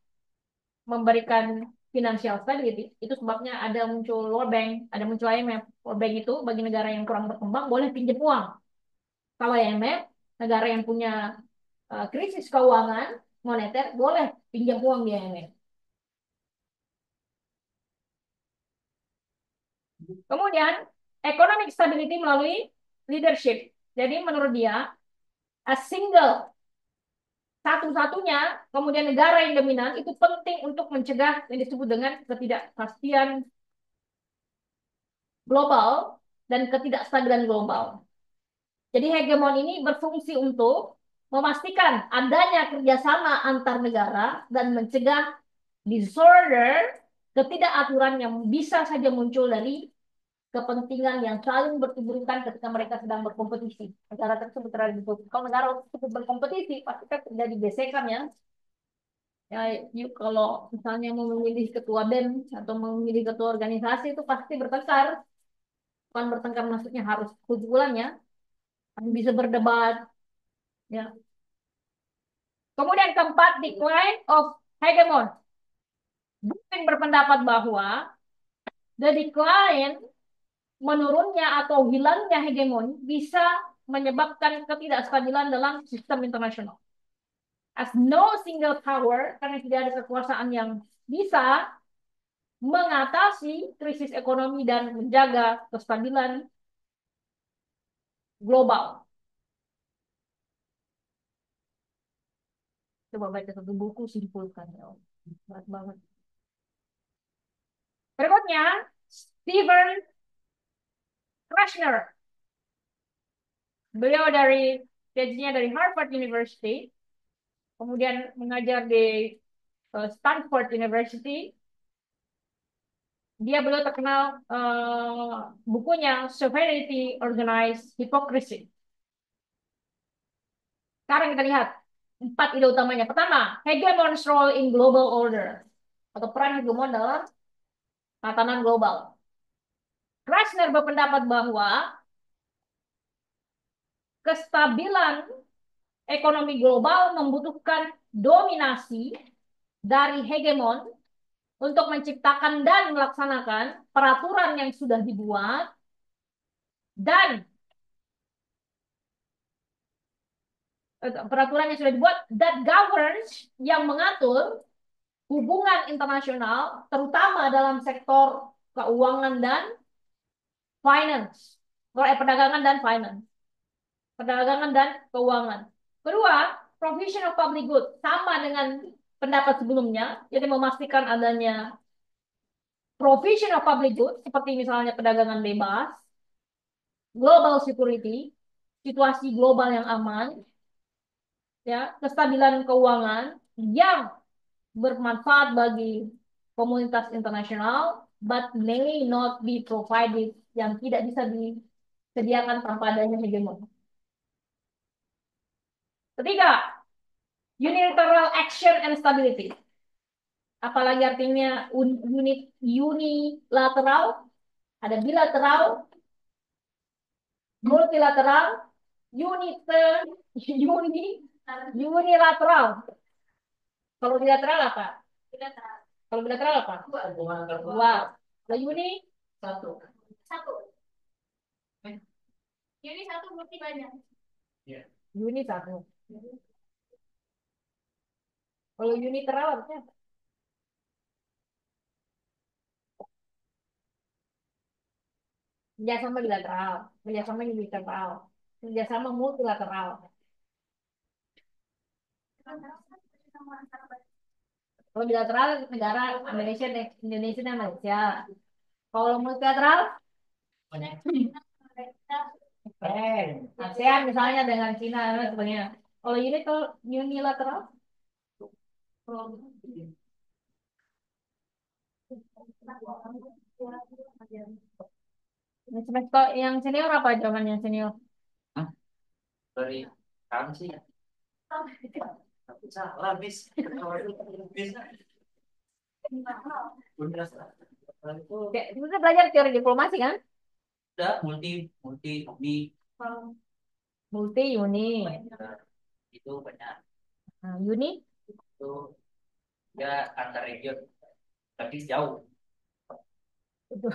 memberikan financial stability. Itu sebabnya ada muncul World Bank, ada muncul IMF. World Bank itu bagi negara yang kurang berkembang boleh pinjam uang. Kalau IMF, negara yang punya krisis keuangan moneter boleh pinjam uang di IMF. Kemudian, economic stability melalui leadership. Jadi menurut dia, a single satu-satunya, kemudian negara yang dominan itu penting untuk mencegah yang disebut dengan ketidakpastian global dan ketidakstabilan global. Jadi hegemon ini berfungsi untuk memastikan adanya kerjasama antar negara dan mencegah disorder, ketidakaturan yang bisa saja muncul dari kepentingan yang saling bertuburkan ketika mereka sedang berkompetisi. Negara tersebut terhadap kalau negara tersebut berkompetisi, pasti kan terjadi gesekan ya. Ya, yuk kalau misalnya mau memilih ketua BEM atau memilih ketua organisasi itu pasti bertengkar. Bukan bertengkar maksudnya harus kesimpulannya, bisa berdebat. Ya. Kemudian keempat, decline of hegemon. Bukan berpendapat bahwa the decline menurunnya atau hilangnya hegemoni bisa menyebabkan ketidakstabilan dalam sistem internasional. As no single power, karena tidak ada kekuasaan yang bisa mengatasi krisis ekonomi dan menjaga kestabilan global. Coba baca satu buku simpulkan ya. Berat banget. Berikutnya, Steven Krasner. Beliau dari PhD-nya dari Harvard University, kemudian mengajar di Stanford University. Beliau terkenal bukunya Sovereignty Organized Hypocrisy. Sekarang kita lihat 4 ide utamanya. Pertama, hegemon's role in global order atau peran hegemon dalam tatanan global. Krasner berpendapat bahwa kestabilan ekonomi global membutuhkan dominasi dari hegemon untuk menciptakan dan melaksanakan peraturan yang sudah dibuat dan peraturan yang sudah dibuat that governs yang mengatur hubungan internasional terutama dalam sektor keuangan dan finance, perdagangan dan finance, perdagangan dan keuangan. Kedua, provision of public good sama dengan pendapat sebelumnya, jadi memastikan adanya provision of public good seperti misalnya perdagangan bebas, global security, situasi global yang aman, ya, kestabilan keuangan yang bermanfaat bagi komunitas internasional, but may not be provided, yang tidak bisa disediakan tanpa adanya hegemon. Ketiga, unilateral action and stability. Apalagi artinya unilateral, ada bilateral, multilateral, uniter, unilateral. Kalau bilateral apa? Bilateral. Kalau bilateral apa? Dua. Kalau uni? Satu. Jadi satu berarti banyak. Uni satu. Kalau unilateral apa? Kerjasama bilateral, kerjasama unilateral, kerjasama multilateral. Kalau bilateral negara Indonesia dan Malaysia. Kalau multilateral, ASEAN misalnya dengan Cina dan sebagainya. Kalau unilateral, semester yang senior apa jawabannya senior? Hah? Dari kamu sih salah bis. Bener, itu Oke, kita belajar teori diplomasi kan? udah multi multi di Multi uni, itu banyak uni, itu ya antar region tapi jauh itu.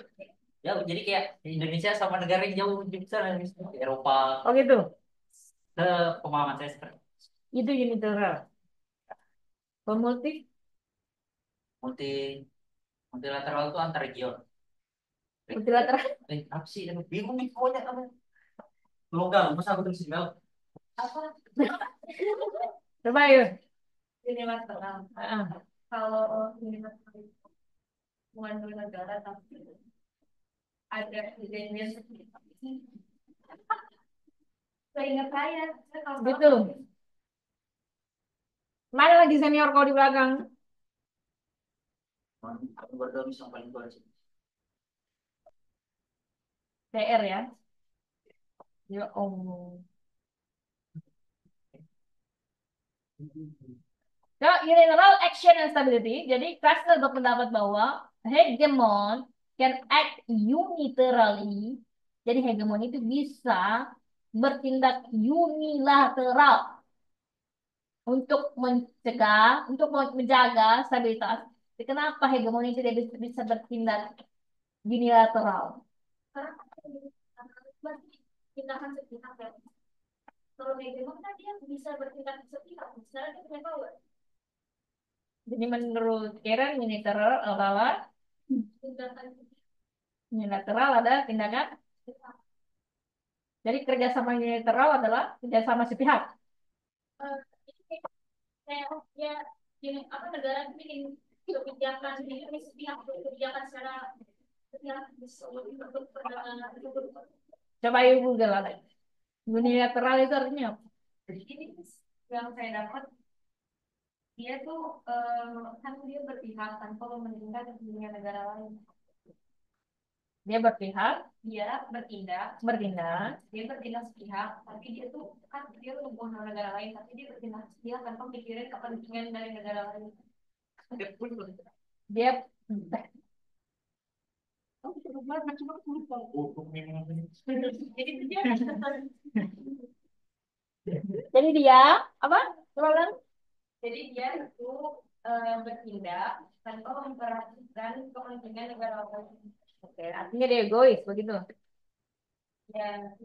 jauh jadi kayak Indonesia sama negara yang jauh di sana misalnya Eropa Oh gitu. ke pemahaman saya seperti Itu unilateral. Kalau multi multilateral itu antar region. multilateral Apa sih? Aku bingung nih pokoknya apa. Logam, masa aku tulis email? Apa? coba yuk. Unilateral. Ah, Kalau unilateral itu bukan dua negara tapi ada presidennya sendiri. Seingat saya kalau gitu. Mana lagi senior kau di belakang? Aku berdua bisa paling tua di sini. PR ya. Ya Allah. So, unilateral action and stability. Jadi, Krasner berpendapat bahwa hegemon can act unilaterally. Jadi, hegemon itu bisa bertindak unilateral untuk mencegah, untuk menjaga stabilitas. Jadi, kenapa hegemon itu tidak bisa bertindak unilateral? karena berarti tindakan sepihak ya. Kalau hegemon kan dia bisa bertindak sepihak, misalnya dia punya power. Jadi, menurut Karen, unilateral adalah Tindakan sepihak. unilateral ada tindakan Sepihak. Jadi kerjasama unilateral adalah kerjasama sepihak. Eh, ini kayak ya ini apa negara bikin kebijakan ini sepihak kebijakan secara sepihak untuk perdagangan Coba ibu Google ada. Unilateral itu artinya apa? Ini yang saya dapat dia tuh kan dia berpihak tanpa mementingkan kepentingan negara lain. Dia berpihak, Dia bertindak, bertindak. dia bertindak sepihak, tapi dia tuh kan dia membunuh negara lain, tapi dia bertindak sepihak tanpa mikirin kepentingan dari negara lain. Dia Jadi dia jadi dia apa? Coba ulang. jadi dia itu bertindak tanpa memperhatikan kepentingan negara lain. Oke, artinya dia egois begitu. Ya,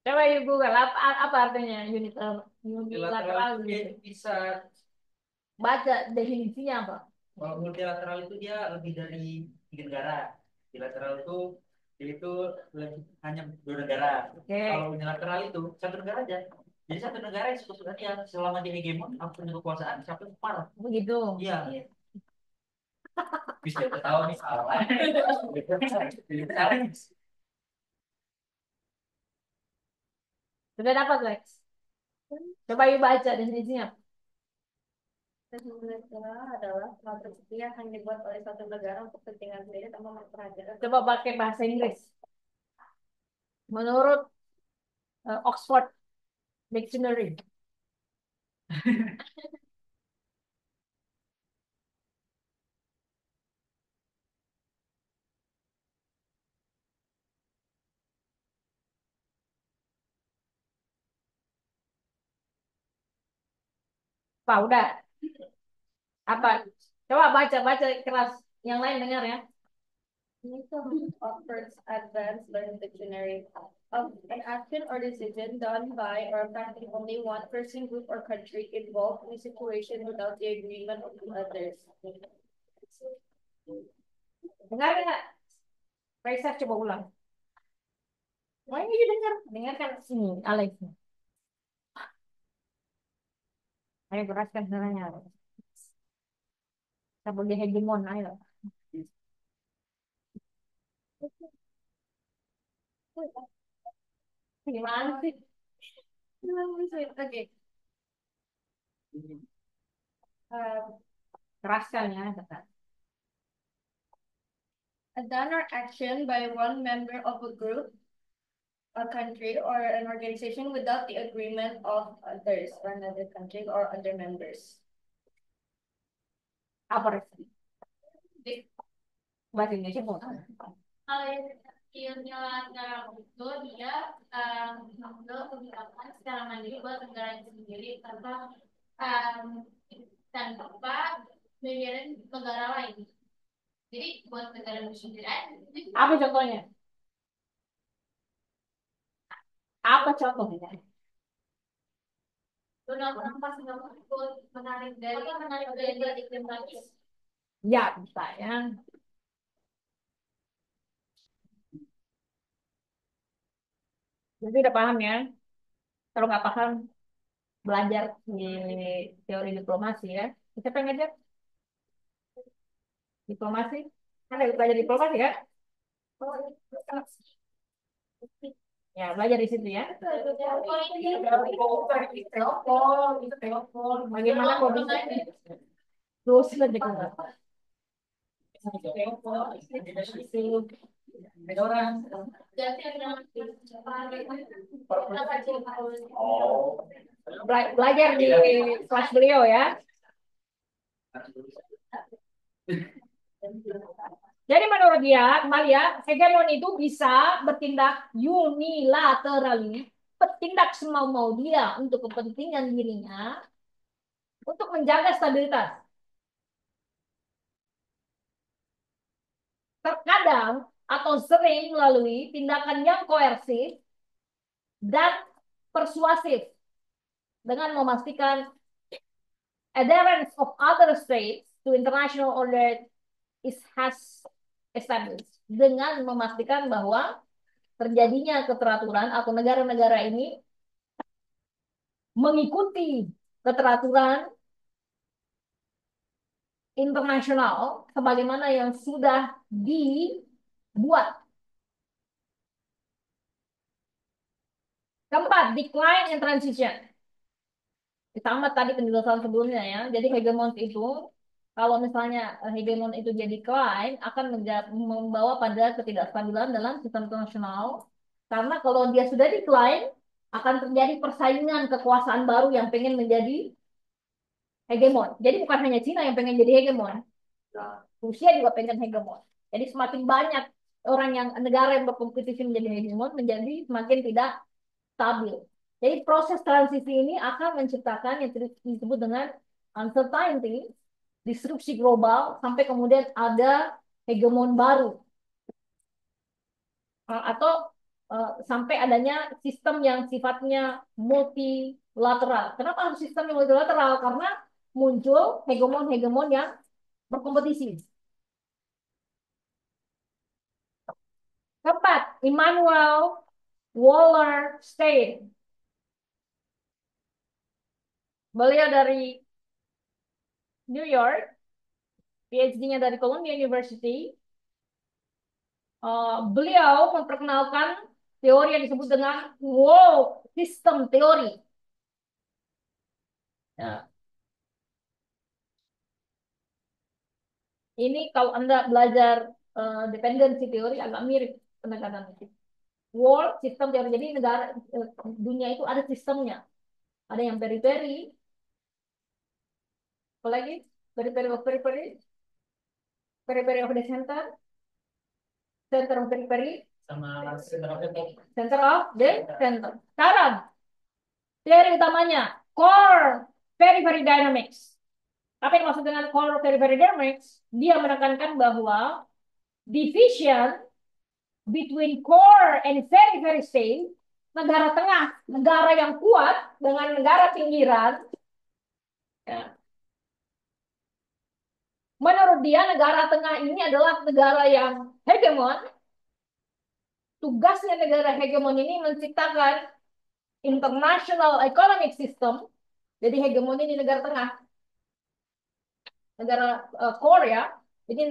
Coba ibu Google apa artinya Bilateral unilateral itu dia gitu. bisa, Baca definisinya apa? kalau multilateral itu dia lebih dari tiga negara. Bilateral itu dia itu hanya dua negara. Oke. Kalau unilateral itu satu negara aja. Jadi satu negara yang suka-suka dia selama dia hegemon, apa punya kekuasaan, siapa yang parah. Begitu. Iya. Bisa ketawa nih salah. Sudah dapat, Lex? Coba ibu baca definisinya. negara adalah suatu sepihak yang dibuat oleh satu negara untuk kepentingan sendiri tanpa memperhatikan. Coba pakai bahasa Inggris. Menurut Oxford Dictionary. Apa udah? Apa? Coba baca keras. Yang lain dengar ya. Offers advanced by the dictionary of an action or decision done by or affecting only one person, group, or country involved in a situation without the agreement of the others. Dengar nggak? Raisa coba ulang. Wah ini dengar. Dengarkan sini, Alex. Ayo keraskan suaranya. Sebagai hegemon, ayo. Gimana sih? Okay. Keraskan ya, kata. A done or action by one member of a group, a country, or an organization without the agreement of others, or another country or other members. Apa Resti? Bahasa Indonesia mau. kalau yang unilateral itu dia mengambil kebijakan secara mandiri buat negaranya sendiri tanpa mikirin negara lain. Jadi buat negara sendiri aja. Apa contohnya? Apa contohnya? Donald Trump pas nggak ikut menarik dari iklim Paris. Ya, bisa ya. Jadi udah paham ya. Kalau nggak paham, belajar di teori diplomasi ya. Kita pengen ngajar diplomasi. Ada belajar diplomasi ya? Ya, belajar di situ ya. Bagaimana kok bisa? Terus saja kan. Belajar di kelas beliau ya. Jadi menurut dia, kembali ya, hegemon itu bisa bertindak unilaterally, bertindak semau-mau dia untuk kepentingan dirinya, untuk menjaga stabilitas. Terkadang atau sering melalui tindakan yang koersif dan persuasif dengan memastikan adherence of other states to international order is has establish dengan memastikan bahwa terjadinya keteraturan atau negara-negara ini mengikuti keteraturan internasional sebagaimana yang sudah dibuat. Keempat, decline and transition. Sama tadi penjelasan sebelumnya ya. Jadi hegemon itu, kalau misalnya hegemon itu jadi decline, akan membawa pada ketidakstabilan dalam sistem internasional. Karena kalau dia sudah decline, akan terjadi persaingan kekuasaan baru yang pengen menjadi hegemon. Jadi bukan hanya Cina yang pengen jadi hegemon, Rusia juga pengen hegemon. Jadi semakin banyak orang yang negara yang berkompetisi menjadi hegemon, menjadi semakin tidak stabil. Jadi proses transisi ini akan menciptakan yang disebut dengan uncertainty, disrupsi global, sampai kemudian ada hegemon baru. Atau sampai adanya sistem yang sifatnya multilateral. Kenapa harus sistem yang multilateral? Karena muncul hegemon-hegemon yang berkompetisi. Keempat, Immanuel Wallerstein. Beliau dari New York, PhD-nya dari Columbia University. Beliau memperkenalkan teori yang disebut dengan world system theory. Ya, ini kalau Anda belajar dependency teori agak mirip pendekatan itu. World system theory. Jadi negara dunia itu ada sistemnya. Ada yang periphery, apalagi periphery of periphery, periphery of the center, center of periphery, Sama center of effect. center of the center. Sekarang teori utamanya core periphery dynamics. Apa yang dimaksud dengan core periphery dynamics? Dia menekankan bahwa division between core and periphery state, negara tengah, negara yang kuat dengan negara pinggiran, ya. Menurut dia negara tengah ini adalah negara yang hegemon. Tugasnya negara hegemon ini menciptakan international economic system. Jadi hegemon ini negara tengah, negara core ya. Jadi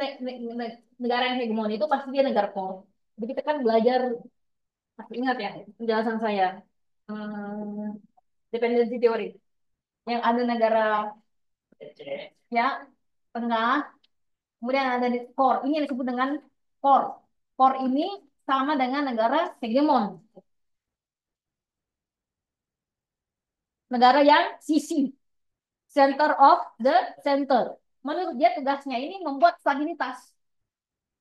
negara yang hegemon itu pasti dia negara core. Jadi kita kan belajar, masih ingat ya penjelasan saya, dependency teori. Yang ada negara ya tengah, kemudian ada di core. Ini yang disebut dengan core. Core ini sama dengan negara hegemon. Negara yang sisi, center of the center. Menurut dia tugasnya ini membuat stabilitas.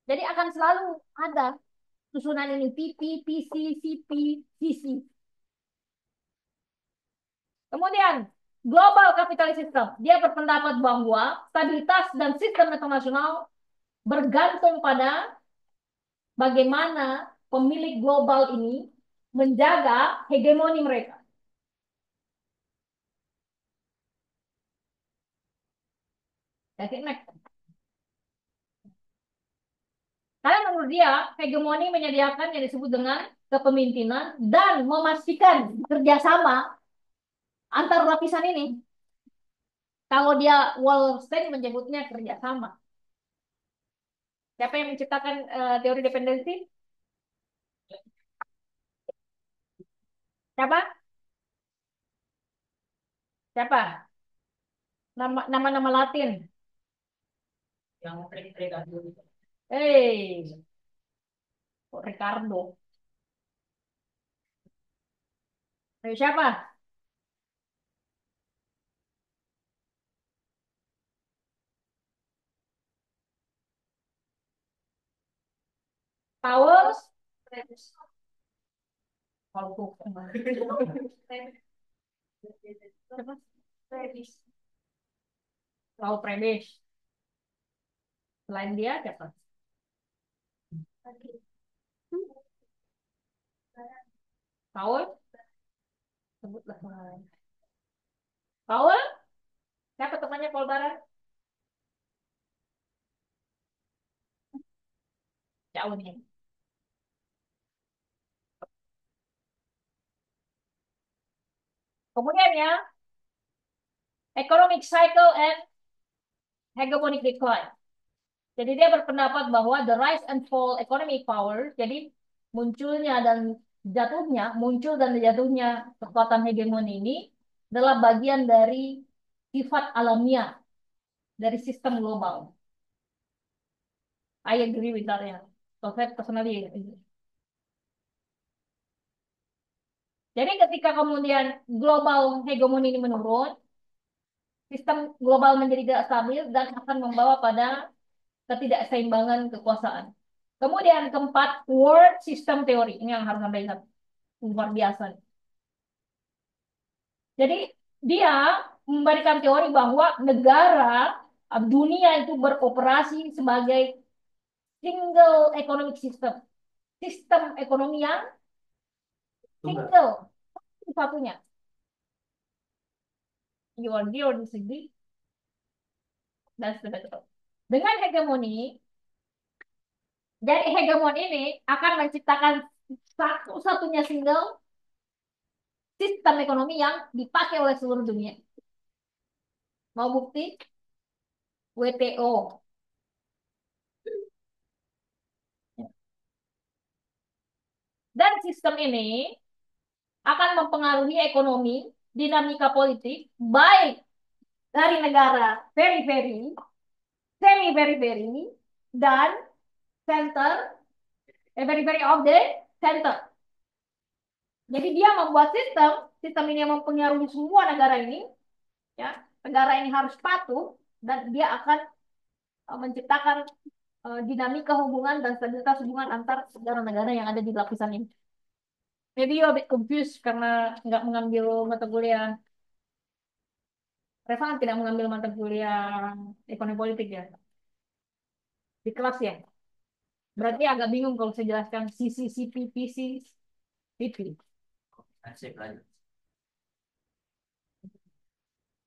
Jadi akan selalu ada susunan ini PP, PC, CP, CC. Kemudian global capitalist system. Dia berpendapat bahwa stabilitas dan sistem internasional bergantung pada bagaimana pemilik global ini menjaga hegemoni mereka. That's it, next. Karena menurut dia, hegemoni menyediakan yang disebut dengan kepemimpinan dan memastikan kerjasama antar lapisan ini. Kalau dia Wallerstein menyebutnya kerjasama. Siapa yang menciptakan teori dependensi? Siapa? Siapa? Nama-nama Latin. Yang Ricardo. Hey, kok Ricardo. Siapa? Paulus? Paulus. Siapa? Paul Prebisch. Selain dia siapa? Paul? Sebutlah. Paul? Siapa temannya Paul Baran? Jauh nih. Kemudian ya, economic cycle and hegemonic decline. Jadi dia berpendapat bahwa the rise and fall economic power, jadi munculnya dan muncul dan jatuhnya kekuatan hegemoni ini adalah bagian dari sifat alamiah dari sistem global. I agree with that ya. So saya personally agree. Jadi ketika kemudian global hegemoni ini menurun, sistem global menjadi tidak stabil dan akan membawa pada ketidakseimbangan kekuasaan. Kemudian keempat, world system theory. Ini yang harus Anda ingat. Luar biasa. Jadi dia memberikan teori bahwa negara dunia itu beroperasi sebagai single economic system. Sistem ekonomi yang single. Satunya. You agree or disagree? That's the better. Dengan hegemoni, jadi hegemon ini akan menciptakan satu-satunya single sistem ekonomi yang dipakai oleh seluruh dunia. Mau bukti? WTO. Dan sistem ini akan mempengaruhi ekonomi, dinamika politik, baik dari negara very, semi very, dan center, very of the center. Jadi dia membuat sistem ini yang mempengaruhi semua negara ini, ya, negara ini harus patuh dan dia akan menciptakan dinamika hubungan dan stabilitas hubungan antar negara-negara yang ada di lapisan ini. Maybe you a bit confused karena nggak mengambil mata kuliah. Reva tidak mengambil mata kuliah ekonomi politik ya di kelas ya. Berarti agak bingung kalau saya jelaskan CCCP, PC, PP. Saya belajar.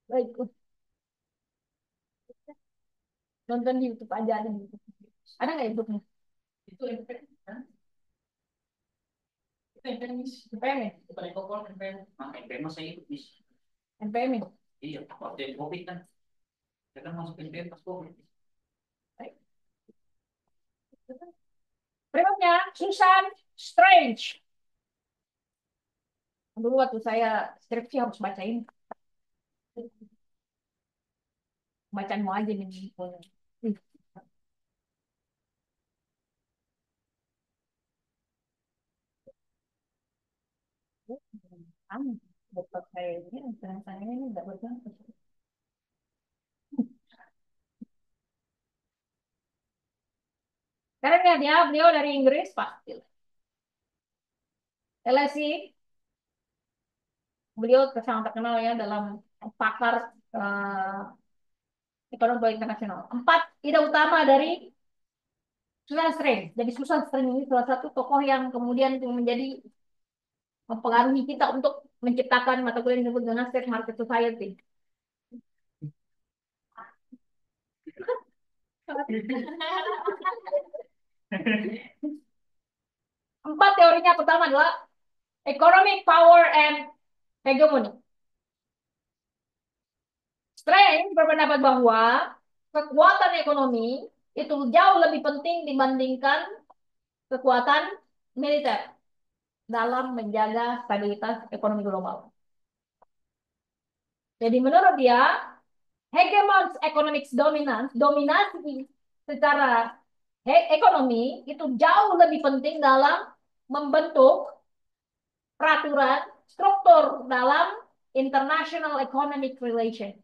Baik, nonton di YouTube aja ada di YouTube. Ada nggak YouTube-nya? Itu NPM, kan? Itu NPM, NPM ya? Bukan Ekopol, NPM. NPM saya ikut, Miss. NPM ya? Iya, waktu yang COVID kan. Saya kan masuk NPM pas COVID. Baik. Berikutnya, Susan Strange. Dulu waktu saya skripsi harus bacain. Bacaan mau aja nih. Dokter saya ini, saya ini tidak berjalan. Karena beliau dari Inggris, Pak. LSI, beliau sangat terkenal ya dalam pakar ekonomi internasional. 4 ide utama dari Susan Strange. Jadi Susan Strange ini salah satu tokoh yang kemudian menjadi mempengaruhi kita untuk menciptakan mata kuliah yang disebut dengan State Market Society. Empat teorinya pertama adalah economic power and hegemony. Strange berpendapat bahwa kekuatan ekonomi itu jauh lebih penting dibandingkan kekuatan militer dalam menjaga stabilitas ekonomi global. Jadi menurut dia, hegemon's economic dominance, dominasi secara ekonomi itu jauh lebih penting dalam membentuk peraturan struktur dalam international economic relation.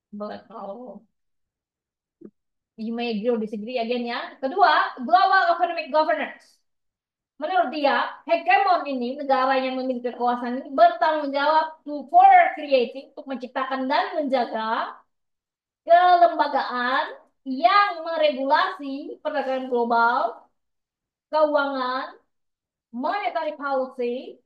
Betul. You may agree or disagree again ya. Kedua, global economic governance. Menurut dia, hegemon ini, negara yang memiliki kekuasaan ini bertanggung jawab for creating, untuk menciptakan dan menjaga kelembagaan yang meregulasi perdagangan global, keuangan, monetary policy,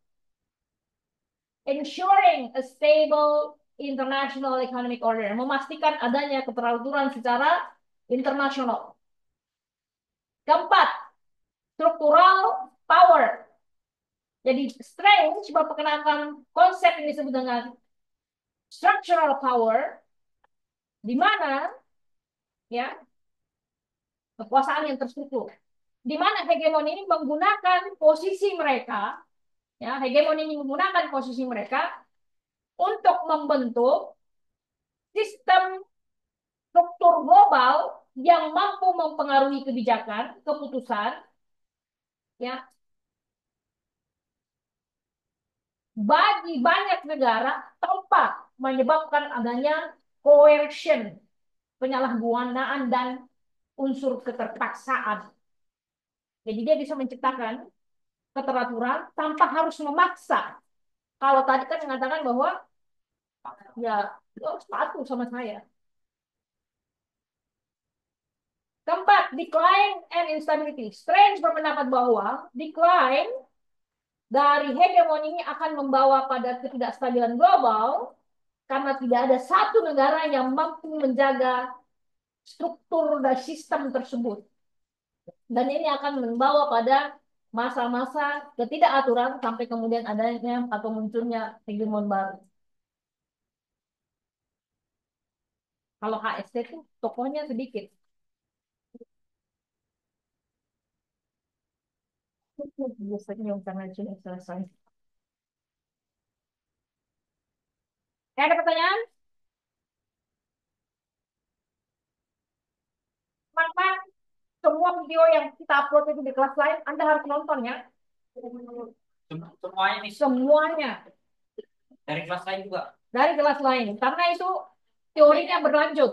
ensuring a stable international economic order, memastikan adanya keteraturan secara internasional. Keempat, struktural power. Jadi Strange memperkenalkan konsep yang disebut dengan structural power, di mana ya kekuasaan yang terstruktur, di mana hegemon ini menggunakan posisi mereka, ya hegemon ini menggunakan posisi mereka untuk membentuk sistem struktur global yang mampu mempengaruhi kebijakan, keputusan, ya bagi banyak negara tanpa menyebabkan adanya coercion, penyalahgunaan dan unsur keterpaksaan. Jadi dia bisa menciptakan keteraturan tanpa harus memaksa. Kalau tadi kan mengatakan bahwa ya lo harus patuh sama saya. Keempat, decline and instability. Strange berpendapat bahwa decline dari hegemon ini akan membawa pada ketidakstabilan global karena tidak ada satu negara yang mampu menjaga struktur dan sistem tersebut. Dan ini akan membawa pada masa-masa ketidakaturan sampai kemudian adanya atau munculnya hegemon baru. Kalau HST itu tokohnya sedikit. Biasanya karena sudah selesai. Ada pertanyaan? Maka semua video yang kita upload itu di kelas lain, Anda harus nonton ya. Semuanya nih Semuanya dari kelas lain juga. dari kelas lain. Karena itu teorinya berlanjut.